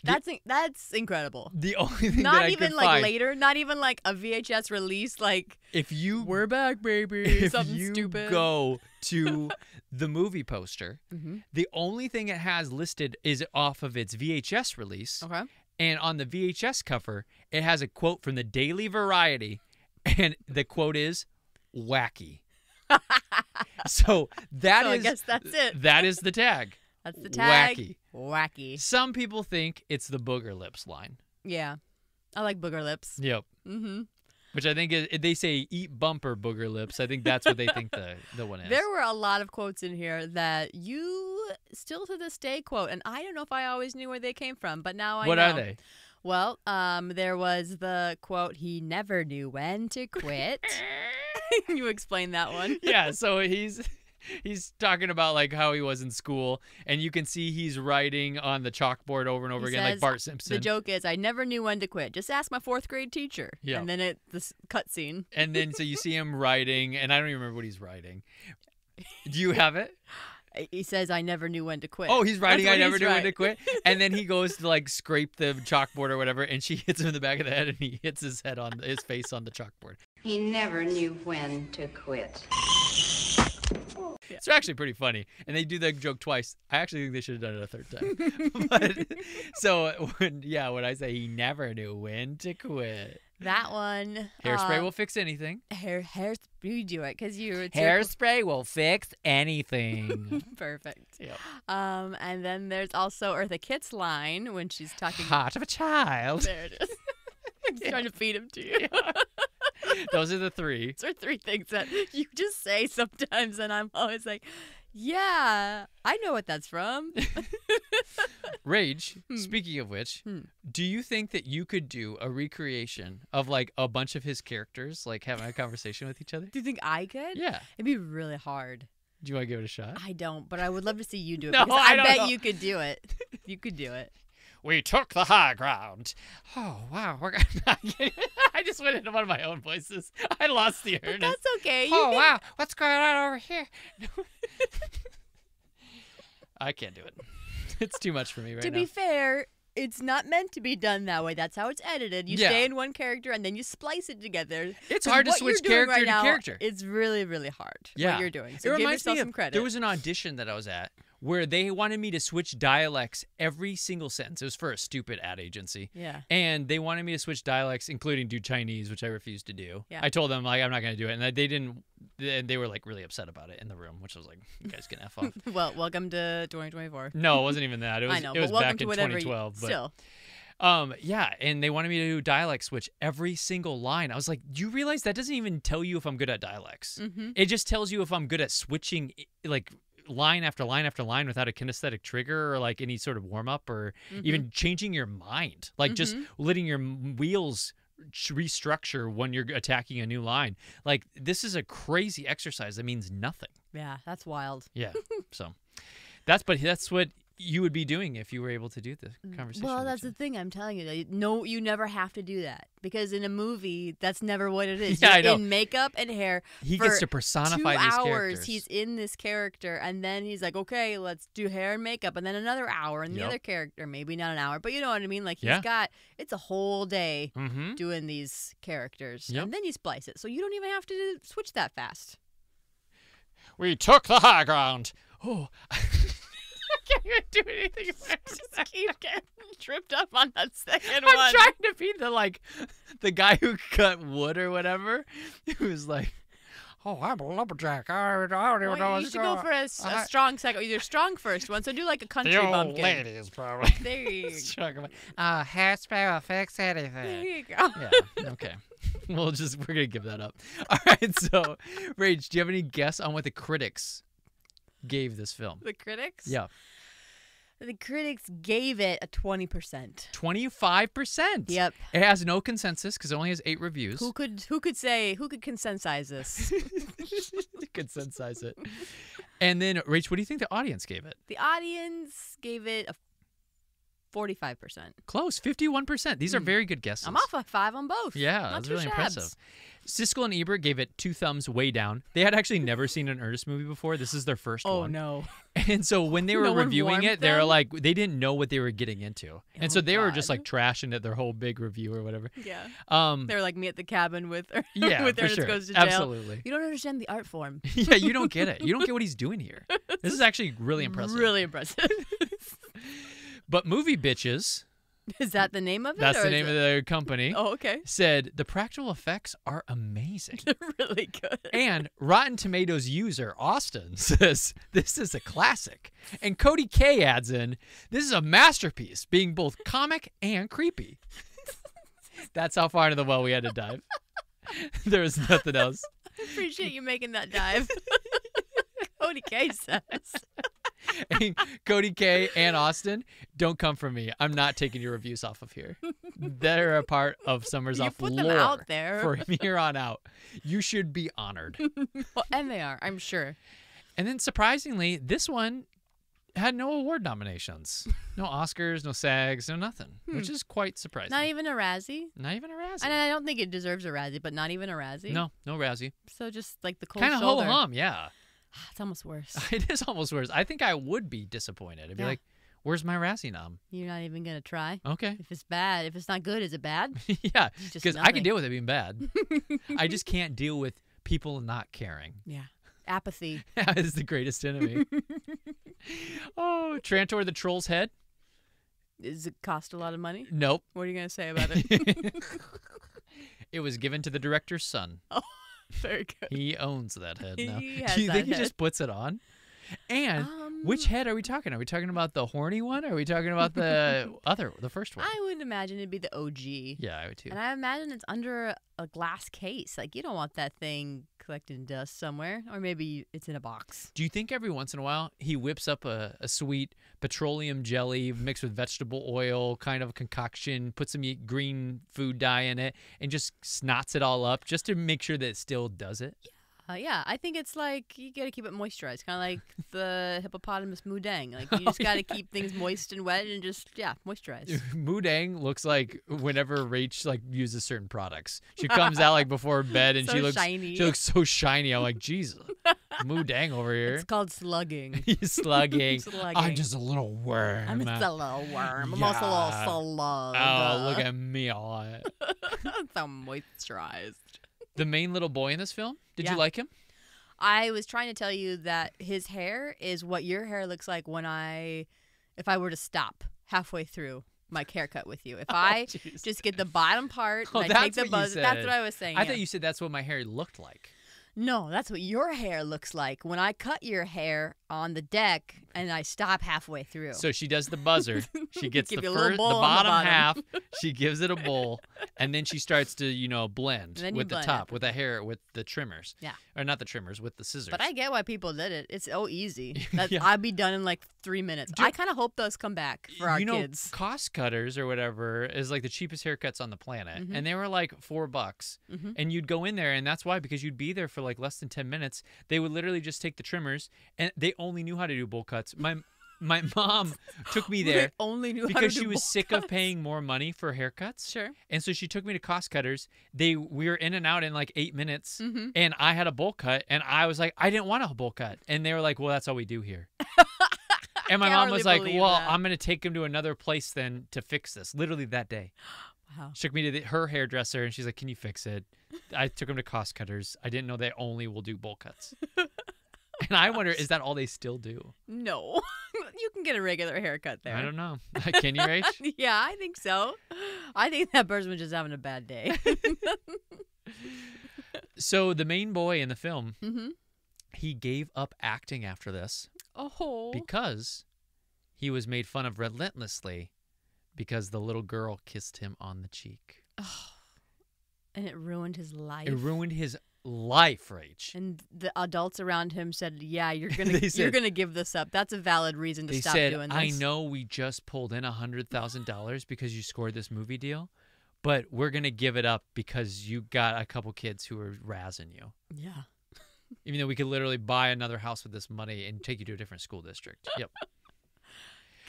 That's incredible. The only thing that Not I even could like find, later, not even like a VHS release like if you we're back, baby. if Something you stupid. go to the movie poster, Mhm. the only thing it has listed is off of its VHS release. Okay. And on the VHS cover, it has a quote from the Daily Variety, and the quote is wacky. So I guess that's it. That is the tag. That's the tag. Wacky. Wacky. Some people think it's the booger lips line. Yeah. I like booger lips. Yep. Mm-hmm. Which I think they say eat bumper booger lips. I think that's what they think the one is. There were a lot of quotes in here that you still to this day quote, and I don't know if I always knew where they came from, but now I know. What are they? Well, there was the quote, "He never knew when to quit." You explain that one. Yeah, so he's talking about like how he was in school, and you can see he's writing on the chalkboard over and over He again, like says, Bart Simpson. The joke is, "I never knew when to quit. Just ask my 4th grade teacher." Yeah. And then this cutscene. And then so you see him writing, and I don't even remember what he's writing. Do you have it? He says, "I never knew when to quit." Oh, he's writing, That's I what never he's knew when to writing. quit. And then he goes to like scrape the chalkboard or whatever, and she hits him in the back of the head, and he hits his face on the chalkboard. He never knew when to quit. It's actually pretty funny, and they do that joke twice. I actually think they should have done it a third time. But so when I say he never knew when to quit, That one. hairspray will fix anything. You do it because you. Hairspray will fix anything. Perfect. Yep. And then there's also Eartha Kitt's line when she's talking. Heart of a child. There it is. He's trying to feed him to you. Those are the three. Those are 3 things that you just say sometimes, and I'm always like, yeah, I know what that's from. Rage, speaking of which, do you think that you could do a recreation of like a bunch of his characters, like having a conversation with each other? Do you think I could? Yeah. It'd be really hard. Do you want to give it a shot? I don't, but I would love to see you do it. No, because I I don't bet know. you could do it. You could do it. We took the high ground. Oh, wow. I just went into one of my own voices. I lost the earnest. That's okay. Oh, wow. What's going on over here? I can't do it. It's too much for me right To now. be fair, it's not meant to be done that way. That's how it's edited. You Yeah. stay in one character and then you splice it together. It's 'Cause hard to what switch you're doing character right to now, character. It's really, really hard Yeah. what you're doing. It So give reminds yourself me some of, credit. there was an audition that I was at where they wanted me to switch dialects every single sentence. It was for a stupid ad agency. Yeah. And they wanted me to switch dialects, including do Chinese, which I refused to do. Yeah. I told them, like, I'm not going to do it. And they didn't, and they were, like, really upset about it in the room, which I was like, you guys can F off. Well, welcome to 2024. No, it wasn't even that. It was, I know, it was but welcome back to in whatever 2012. But, still. yeah, and they wanted me to do dialect switch every single line. I was like, do you realize that doesn't even tell you if I'm good at dialects? Mm-hmm. It just tells you if I'm good at switching, like, line after line after line without a kinesthetic trigger or like any sort of warm up or even changing your mind, like just letting your wheels restructure when you're attacking a new line. Like, this is a crazy exercise that means nothing. Yeah, that's wild. Yeah. So that's what you would be doing if you were able to do the conversation. Well, with that's each the thing I'm telling you. No, you never have to do that because in a movie, that's never what it is. Yeah, I You're know. in makeup and hair. He for gets to personify 2 these hours, characters. He's in this character, and then he's like, okay, let's do hair and makeup, and then another hour, and the Yep. other character, maybe not an hour, but you know what I mean? Like, Yeah. it's a whole day Mm-hmm. doing these characters, Yep. and then you splice it, so you don't even have to switch that fast. We took the high ground. Oh, I can't even do anything. Just keep getting tripped up on that second I'm one. trying to be the guy who cut wood or whatever. He was like, "Oh, I'm a lumberjack. I don't even know Well, you what's should go for a strong second. Either strong first one, so do like a country The old bumpkin. lady is probably There you go. struggling. Hairspray will fix There anything. you go. Yeah. Okay. We're gonna give that up. All right. So, Rage, do you have any guess on what the critics gave this film? The critics? Yeah. The critics gave it a 20%. 25%. Yep. It has no consensus because it only has 8 reviews. Who could consensize this? Consensize it. And then, Rach, what do you think the audience gave it? The audience gave it a 45%. Close, 51%. These are very good guesses. I'm off a 5 on both. Yeah, Not that's too really shabs. impressive. Siskel and Ebert gave it 2 thumbs way down. They had actually never seen an Ernest movie before. This is their first one. Oh, no. And so when they were No one reviewing warned it, they were them? like, they didn't know what they were getting into. And so they were just God. like trashing it, their whole big review or whatever. Yeah. Um, They were like me at the cabin with yeah, with for Ernest sure. Goes to Jail. Absolutely. You don't understand the art form. Yeah, you don't get it. You don't get what he's doing here. This is actually really impressive. Really impressive. But Movie Bitches, Is that the name of it? that's or the is name it- of their company, Oh, okay. said the practical effects are amazing. Really good. And Rotten Tomatoes user Austin says this is a classic. And Cody K adds in, this is a masterpiece, being both comic and creepy. That's how far into the well we had to dive. There was nothing else. Appreciate you making that dive. Cody K says. And Cody K and Austin, don't come for me. I'm not taking your reviews off of here. They're a part of Summers You Off put lore them out there. from here on out. You should be honored. Well, and they are, I'm sure. And then surprisingly, this one had no award nominations. No Oscars, no SAGs, no nothing, which is quite surprising. Not even a Razzie. Not even a Razzie. And I don't think it deserves a Razzie, but not even a Razzie. No Razzie. So just like the cold Kind of shoulder. ho-hum, yeah. It's almost worse. It is almost worse. I think I would be disappointed. I'd be Yeah. like, where's my Razzie nom? You're not even going to try? Okay. If it's bad, if it's not good, is it bad? Yeah, It's just because I nothing. can deal with it being bad. I just can't deal with people not caring. Yeah. Apathy. That is the greatest enemy. Oh, Trantor the Troll's Head? Does it cost a lot of money? Nope. What are you going to say about it? It was given to the director's son. Oh, very good. He owns that head now. He has Do you that think he head. just puts it on? And which head are we talking? Are we talking about the horny one? Or are we talking about the first one? I would imagine it'd be the OG. Yeah, I would too. And I imagine it's under a glass case. Like, you don't want that thing collecting dust somewhere. Or maybe it's in a box. Do you think every once in a while he whips up a sweet petroleum jelly mixed with vegetable oil kind of concoction, puts some green food dye in it, and just snots it all up just to make sure that it still does it? Yeah, I think it's like you got to keep it moisturized, kind of like the hippopotamus mudang. Like you just got to keep things moist and wet and just moisturize. Mudang looks like whenever Rach uses certain products, she comes out before bed and So she looks shiny. She looks so shiny. I'm like, Jesus, Mudang over here. It's called slugging. He's slugging. Slugging. I'm just a little worm. I'm just a little worm. I'm also a Yeah. little slug. Oh, look at me all. So moisturized. The main little boy in this film, did Yeah. you like him? I was trying to tell you that his hair is what your hair looks like if I were to stop halfway through my haircut with you. If I jeez. just get the bottom part Oh, and I take that's the what you buzz, that's said. what I was saying. I yeah. thought you said that's what my hair looked like. No, that's what your hair looks like when I cut your hair on the deck and I stop halfway through. So she does the buzzer. She gets Give the you a little first, bowl the on the bottom bottom. half. She gives it a bowl, and then she starts to blend And then you with the blend top, it. with the hair, with the trimmers. Yeah. Or not the trimmers, with the scissors. But I get why people did it. It's so easy. That Yeah. I'd be done in like 3 minutes. I kind of hope those come back for our you know, kids. Cost Cutters or whatever is like the cheapest haircuts on the planet, Mm-hmm. and they were like $4. And you'd go in there, and that's why, because you'd be there for like less than 10 minutes. They would literally just take the trimmers, and they only knew how to do bowl cuts. My mom took me there They only knew how to because do she was bowl sick cuts. of paying more money for haircuts. Sure. And so she took me to Cost Cutters. We were in and out in like 8 minutes, Mm-hmm. and I had a bowl cut, and I was like, I didn't want a bowl cut, and they were like, well, that's all we do here. And my Can't mom really was like, believe well, that. I'm gonna take him to another place then to fix this. Literally that day. Wow. She took me to her hairdresser, and she's like, can you fix it? I took him to Cost Cutters. I didn't know they only will do bowl cuts. And I wonder, is that all they still do? No. You can get a regular haircut there. I don't know. Can you, Rach? Yeah, I think so. I think that person was just having a bad day. So the main boy in the film, Mm-hmm. he gave up acting after this Oh. because he was made fun of relentlessly because the little girl kissed him on the cheek. And it ruined his life. It ruined his life, Rach. And the adults around him said, "Yeah, you're They said- gonna give this up. That's a valid reason to They stop said, doing this." I know we just pulled in $100,000 because you scored this movie deal, but we're going to give it up because you got a couple kids who are razzing you. Yeah. Even though we could literally buy another house with this money and take you to a different school district. Yep.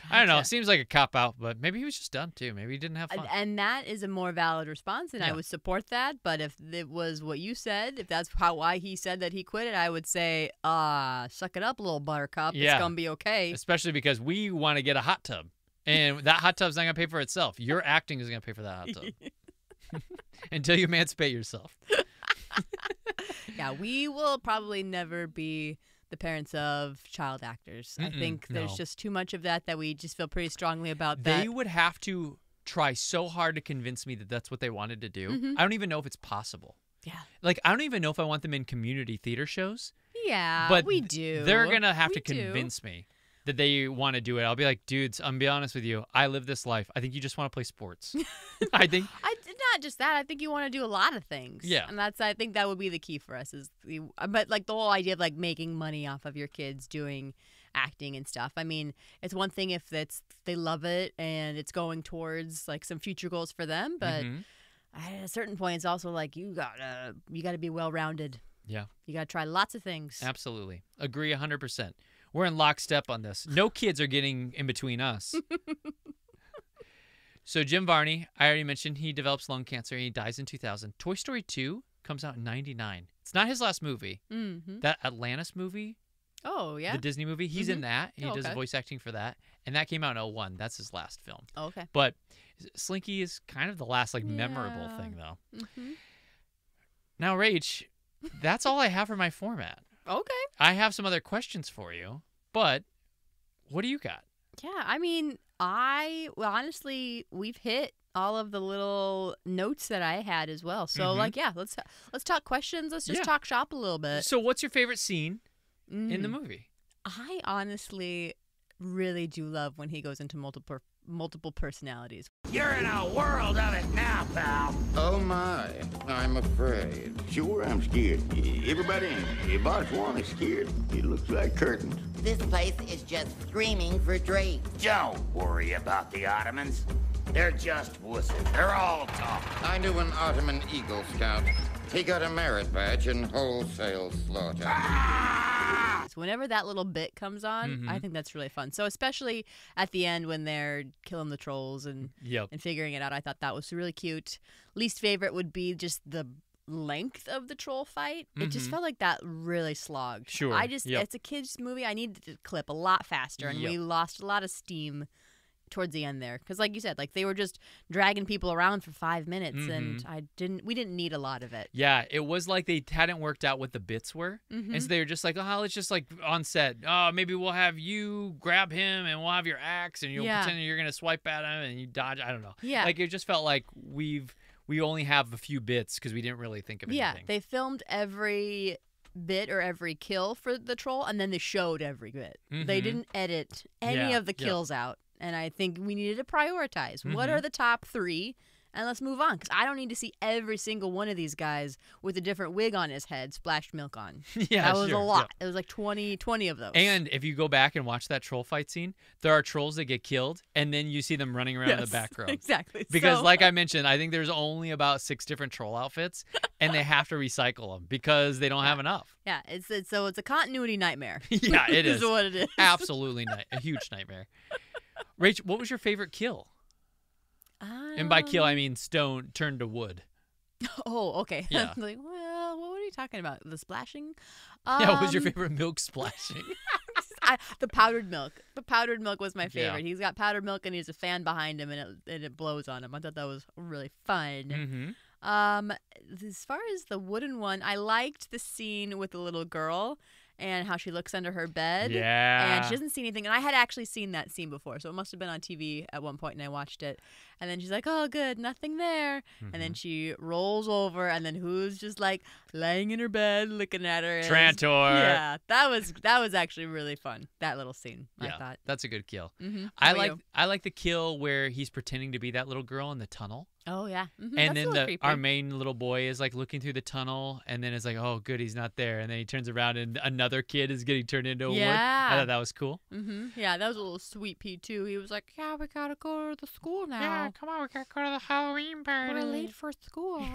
I don't know. Gotcha. Seems like a cop-out, but maybe he was just done, too. Maybe he didn't have fun. And that is a more valid response, and I Yeah. would support that. But if it was what you said, if that's why he said that he quit it, I would say, suck it up, little buttercup. Yeah. It's going to be okay. Especially because we want to get a hot tub. And that hot tub's not going to pay for itself. Your acting is going to pay for that hot tub. Until you emancipate yourself. Yeah, we will probably never be the parents of child actors. I think there's no. just too much of that we just feel pretty strongly about that. They would have to try so hard to convince me that that's what they wanted to do. I don't even know if it's possible. Yeah. Like, I don't even know if I want them in community theater shows. Yeah, But we do. They're going to have We to do. convince me that they want to do it. I'll be like, dudes, I'm going to be honest with you. I live this life. I think you just want to play sports. I think. Not just that. I think you want to do a lot of things. Yeah. And I think that would be the key for us but like the whole idea of like making money off of your kids doing acting and stuff. I mean, it's one thing if they love it and it's going towards like some future goals for them, but at a certain point it's also like you gotta be well-rounded. Yeah. You gotta try lots of things. Absolutely. Agree 100%. We're in lockstep on this. No kids are getting in between us. So Jim Varney, I already mentioned, he develops lung cancer and he dies in 2000. Toy Story 2 comes out in 99. It's not his last movie. Mm-hmm. That Atlantis movie, Oh yeah. the Disney movie, he's in that. He Oh, does okay. voice acting for that. And that came out in 01. That's his last film. Oh, okay. But Slinky is kind of the last memorable thing, though. Mm-hmm. Now, Rach, that's all I have for my format. Okay. I have some other questions for you, but what do you got? Yeah, I mean, honestly, we've hit all of the little notes that I had as well. So, let's talk questions. Let's just Yeah. talk shop a little bit. So what's your favorite scene in the movie? I honestly really do love when he goes into multiple personalities. You're in a world of it now, pal. Oh my, I'm afraid. Sure, I'm scared. Everybody in your boss one is scared. It looks like curtains. This place is just screaming for Drake. Don't worry about the Ottomans. They're just wusses. They're all talk. I knew an Ottoman Eagle Scout. He got a merit badge in wholesale slaughter. So whenever that little bit comes on, I think that's really fun. So especially at the end when they're killing the trolls and figuring it out, I thought that was really cute. Least favorite would be just the length of the troll fight. It just felt like that really slogged. Sure. It's a kids movie. I needed to clip a lot faster, and we lost a lot of steam towards the end there, because like you said, like they were just dragging people around for 5 minutes, and we didn't need a lot of it. Yeah, it was like they hadn't worked out what the bits were, and so they were just like, oh, let's just like on set, oh, maybe we'll have you grab him and we'll have your axe and you'll pretend you're gonna swipe at him and you dodge. I don't know. Yeah, like it just felt like we only have a few bits because we didn't really think of anything. Yeah, they filmed every bit or every kill for the troll, and then they showed every bit. They didn't edit any of the kills out. And I think we needed to prioritize. What are the top 3? And let's move on, because I don't need to see every single one of these guys with a different wig on his head splashed milk on. Yeah, that was sure, a lot. yeah. It was like 20 of those. And if you go back and watch that troll fight scene, there are trolls that get killed, and then you see them running around in the back row. Exactly. Because, So- like I mentioned, I think there's only about 6 different troll outfits, and they have to recycle them because they don't have enough. Yeah, it's a continuity nightmare. Yeah, it is. Is what it is. Absolutely a huge nightmare. Rach, what was your favorite kill? And by kill, I mean stone turned to wood. Oh, okay. Yeah. Like, well, what are you talking about? The splashing? Yeah, what was your favorite milk splashing? The powdered milk. The powdered milk was my Yeah. favorite. He's got powdered milk and he has a fan behind him, and it blows on him. I thought that was really fun. As far as the wooden one, I liked the scene with the little girl and how she looks under her bed. Yeah. And she doesn't see anything. And I had actually seen that scene before, so it must have been on TV at one point, and I watched it. And then she's like, oh, good, nothing there. And then she rolls over, and then who's just like laying in her bed looking at her? Trantor. Yeah, that was actually really fun, that little scene, I thought. That's a good kill. Mm-hmm. I like the kill where he's pretending to be that little girl in the tunnel. Oh yeah. And That's a then little creepy. our main little boy is like looking through the tunnel, and then it's like, oh, good, he's not there. And then he turns around, and another kid is getting turned into a wood. I Yeah. thought that was cool. Yeah, that was a little sweet pea too. He was like, "Yeah, we gotta go to the school now. come on, we gotta go to the Halloween party. We're late for school."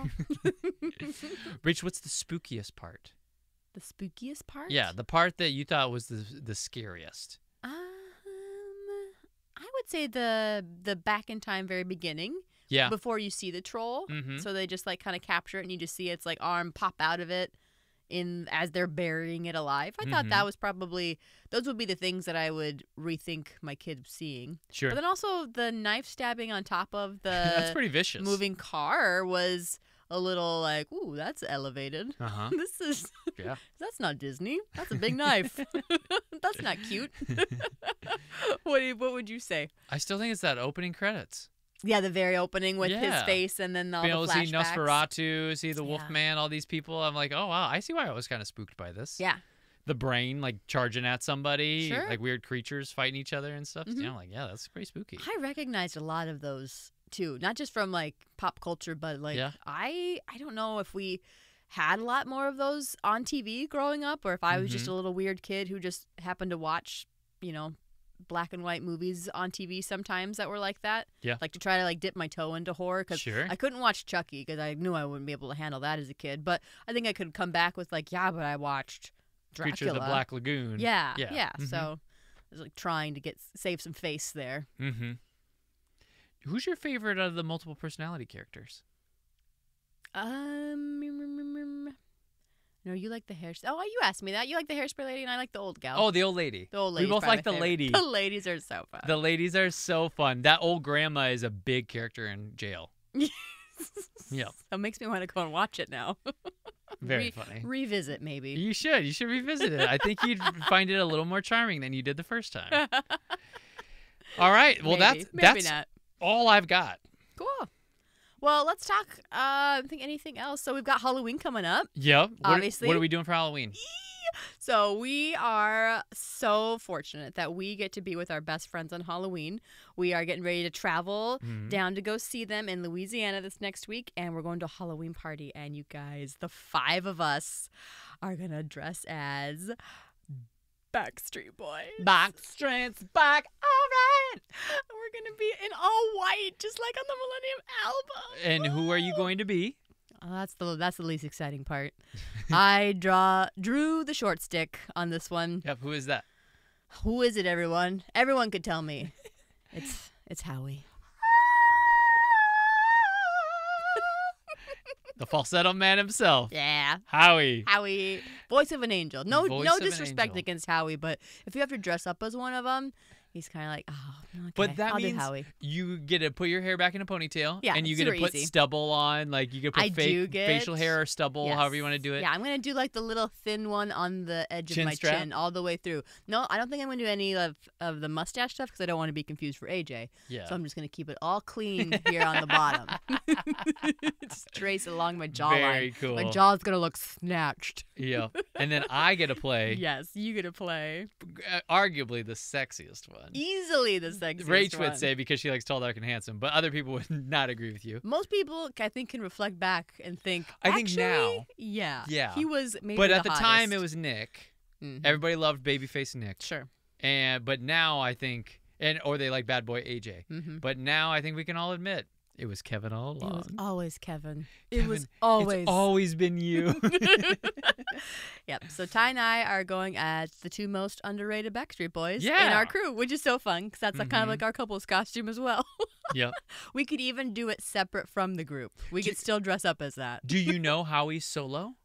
Rich, what's the spookiest part? The spookiest part? Yeah, the part that you thought was the scariest. I would say the back in time very beginning. Yeah. Before you see the troll. Mhm. So they just like kind of capture it and you just see its like arm pop out of it as they're burying it alive. I thought that was probably those would be the things that I would rethink my kid seeing. Sure. But then also the knife stabbing on top of the That's pretty vicious. moving car was a little like, ooh, that's elevated. Uh-huh. This is Yeah. that's not Disney. That's a big knife. That's not cute. What would you say? I still think it's that opening credits. Yeah, the very opening with his Yeah. face and then all Being the able to flashbacks. see Nosferatu, see the Yeah. Wolfman, all these people. I'm like, oh, wow, I see why I was kind of spooked by this. Yeah. The brain, like, charging at somebody. Sure. Like, weird creatures fighting each other and stuff. Yeah, I'm like, yeah, that's pretty spooky. I recognized a lot of those too, not just from like pop culture, but like Yeah. I don't know if we had a lot more of those on TV growing up, or if I was just a little weird kid who just happened to watch, black and white movies on TV sometimes that were like that. Yeah. Like to try to like dip my toe into horror because Sure. I couldn't watch Chucky because I knew I wouldn't be able to handle that as a kid. But I think I could come back with like, yeah, but I watched Dracula. Creature of the Black Lagoon. Yeah. Yeah. Yeah. Mhm. So I was like trying to save some face there. Mm-hmm. Who's your favorite of the multiple personality characters? No, you like the hair. Oh, you asked me that. You like the hairspray lady, and I like the old gal. Oh, the old lady. the old We lady. both like the lady. The ladies are so fun. The ladies are so fun. That old grandma is a big character in jail. Yep. So it makes me want to go and watch it now. Very funny. Revisit maybe. You should. You should revisit it. I think you'd find it a little more charming than you did the first time. All right. Well, Maybe. Maybe that's not. all I've got. Cool. Well, let's talk. I think anything else. So we've got Halloween coming up. Yep. Obviously. What are we doing for Halloween? So we are so fortunate that we get to be with our best friends on Halloween. We are getting ready to travel down to go see them in Louisiana this next week, and we're going to a Halloween party. And you guys, the 5 of us are going to dress as Backstreet Boys. Backstreet's back. All right. We're going to be in all white, just like on the Millennium Album. And who are you going to be? Oh, that's the least exciting part. I drew the short stick on this one. Yep. Who is that? Who is it, everyone? Everyone could tell me. It's Howie. The falsetto man himself. Yeah. Howie. Howie, voice of an angel. No, Voice no of an disrespect angel. against Howie, but if you have to dress up as one of them, he's kind of like, oh, okay, But that I'll do means Howie. you get to put your hair back in a ponytail. Yeah, And you get to super put easy. stubble on. Like, you get to put I do get- facial hair or stubble, Yes. however you want to do it. Yeah, I'm gonna do like the little thin one on the edge Chin of my strap? chin all the way through. No, I don't think I'm gonna do any of the mustache stuff because I don't want to be confused for AJ. Yeah. So I'm just gonna keep it all clean here on the bottom. Just trace it along my jawline. Very cool. My jaw's gonna look snatched. Yeah. And then I get to play Yes, you get to play arguably the sexiest one. easily the sexiest Rach one. would say because she likes tall, dark, and handsome, but other people would not agree with you. Most people, I think, can reflect back and think. I think "Actually, now." yeah, Yeah. he was maybe. But the at the time, it hottest." was Nick. Mhm. Everybody loved Babyface Nick. Sure. But now I think, or they like Bad Boy AJ. Mhm. But now I think we can all admit it was Kevin all It along. was always Kevin. Kevin, It was always. It's always been you. Yep. So Ty and I are going as the 2 most underrated Backstreet Boys in Yeah. our crew, which is so fun because that's kind of like our couple's costume as well. Yep. We could even do it separate from the group. We could still dress up as that. Do you know Howie's solo?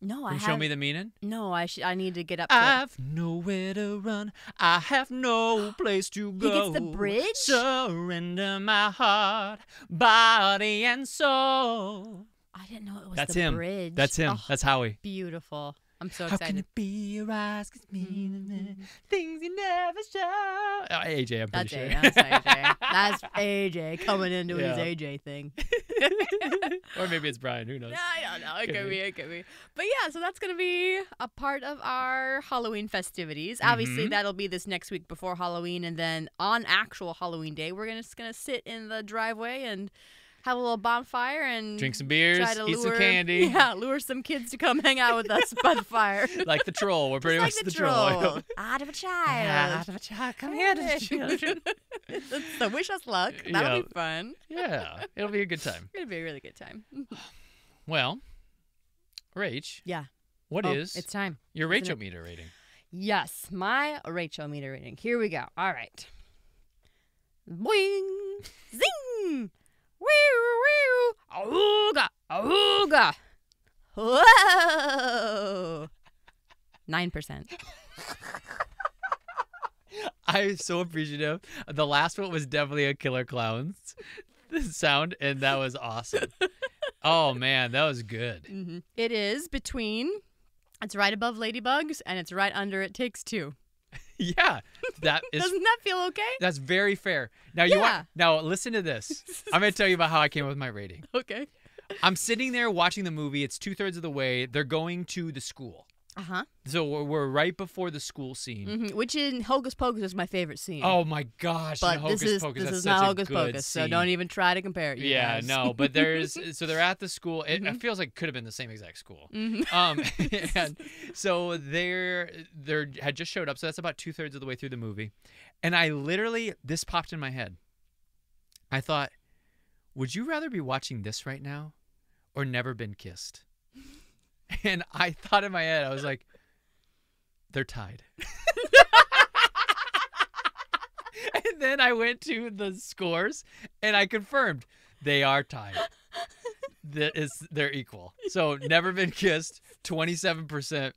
No, Can you show me the meaning? No, I need to get up to it. I've nowhere to run. I have no place to He go. gets the bridge? Surrender my heart, body, and soul. I didn't know it was That's the him. bridge. That's him. Oh, That's Howie. beautiful. I'm so How excited. can it be your eyes kiss me? Things you never show. Oh, AJ, I'm That's pretty AJ. sure. That's AJ. That's AJ coming into his Yeah. AJ thing. Or maybe it's Brian. Who knows? I don't know. It Could could be. be. It could be. But yeah, so that's gonna be a part of our Halloween festivities. Obviously, that'll be this next week before Halloween, and then on actual Halloween day, we're just gonna sit in the driveway and have a little bonfire and Drink some beers, try to eat some lure- candy. Yeah, lure some kids to come hang out with us by the fire. Like the troll. We're pretty Just much like the troll. Out of a child. Come here, children. So wish us luck. That'll Yeah. be fun. Yeah, it'll be a good time. It'll be a really good time. Well, Rach, Yeah. what is It's time. your Isn't Rachel it? meter rating? Yes, my Rachel meter rating. Here we go. All right. Boing, zing, wee, ooga, ooga. Whoa. 9%. I'm so appreciative. The last one was definitely a Killer Clowns sound, and that was awesome. Oh, man, that was good. Mm-hmm. It is between, it's right above Ladybugs, and it's right under It Takes Two. Yeah, that is. Doesn't that feel okay? That's very fair. Now you Yeah. want. Now listen to this. I'm going to tell you about how I came up with my rating. Okay. I'm sitting there watching the movie. It's 2/3 of the way. They're going to the school. Uh-huh. So we're right before the school scene. Mm-hmm. Which in Hocus Pocus is my favorite scene. Oh my gosh! but Hocus this is Pocus, this that's is such not a Hocus good Pocus, so scene. don't even try to compare it. You Yeah, guys. no, but there's so they're at the school. It feels like it could have been the same exact school. And so they're had just showed up. So that's about 2/3 of the way through the movie, and I literally this popped in my head. I thought, would you rather be watching this right now, or Never Been Kissed? And I thought in my head, I was like, they're tied. And then I went to the scores and I confirmed they are tied. They're equal. So Never Been Kissed, 27%.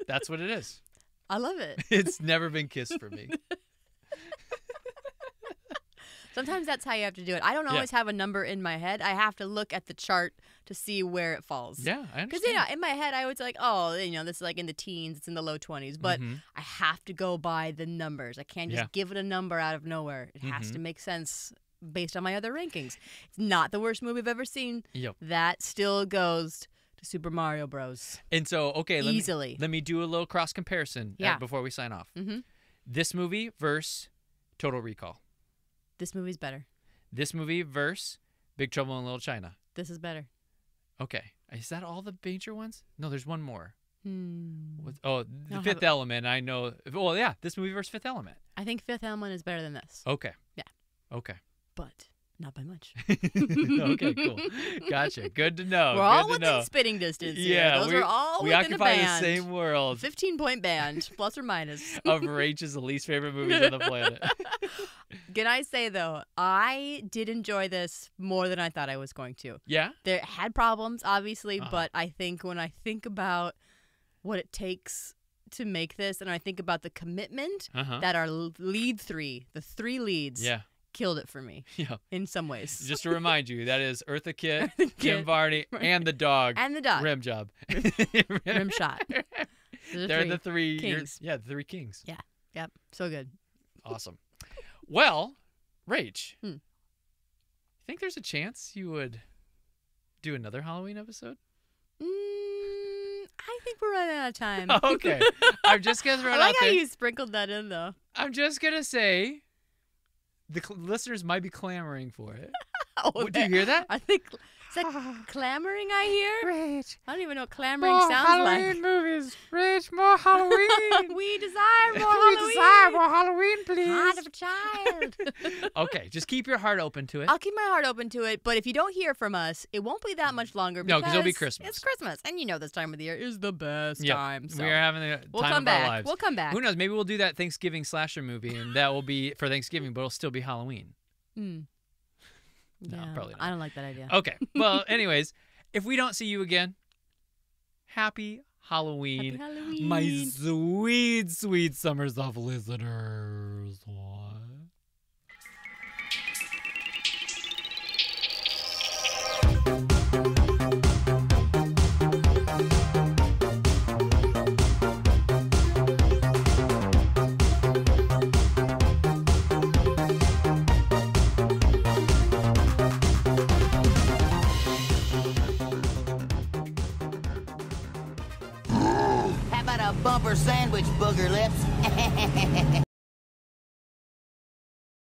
That's what it is. I love it. It's Never Been Kissed for me. Sometimes that's how you have to do it. I don't always have a number in my head. I have to look at the chart to see where it falls. Yeah, I Because understand. in my head, I was like, oh, this is like in the teens, it's in the low 20s. But I have to go by the numbers. I can't just give it a number out of nowhere. It has to make sense based on my other rankings. It's not the worst movie I've ever seen. Yep. That still goes to Super Mario Bros. And so, okay, Easily. let me do a little cross comparison before we sign off. Mm-hmm. This movie versus Total Recall. This movie's better. This movie versus Big Trouble in Little China. This is better. Okay. Is that all the major ones? No, there's one more. Hmm. The Fifth Element. I know. Well, yeah, this movie versus Fifth Element. I think Fifth Element is better than this. Okay. Yeah. Okay. But not by much. Okay, cool. Gotcha. Good to know. We're all Good to within know. spitting distance here. Yeah, Those are all we within occupy a band. the same world 15-point band, plus or minus. of Rachel's least favorite movies on the planet. Can I say, though, I did enjoy this more than I thought I was going to. Yeah? There had problems, obviously, but I think when I think about what it takes to make this, and I think about the commitment that our lead three, the three leads, killed it for me in some ways. Just to remind you, that is Eartha Kitt, Kim Kitt, Varney, and the dog. And the dog. Rim job. Rim shot. They're the three kings. the three kings. Yeah. Yep. So good. Awesome. Well, Rach, think there's a chance you would do another Halloween episode? I think we're running out of time. Okay. I'm just going to throw it I out like how there. you sprinkled that in, though. I'm just going to say the listeners might be clamoring for it. Do you hear that? I think is that clamoring I hear? Rach. I don't even know what clamoring sounds Halloween movies. Rach, more Halloween. We desire more We Halloween. desire more Halloween, please. Heart of a child. Okay, just keep your heart open to it. I'll keep my heart open to it, but if you don't hear from us, it won't be that much longer. No, 'cause it'll be because Christmas. It's Christmas, and you know this time of the year is the best Yep. time. So We are having the we'll time come of back. our lives. We'll come back. Who knows? Maybe we'll do that Thanksgiving slasher movie, and that will be for Thanksgiving, but it'll still be Halloween. No, Yeah, probably not. I don't like that idea. Okay. Well, anyways, if we don't see you again, happy Halloween. Happy Halloween. My sweet, sweet Summers of listeners. How about a bumper sandwich, booger lips?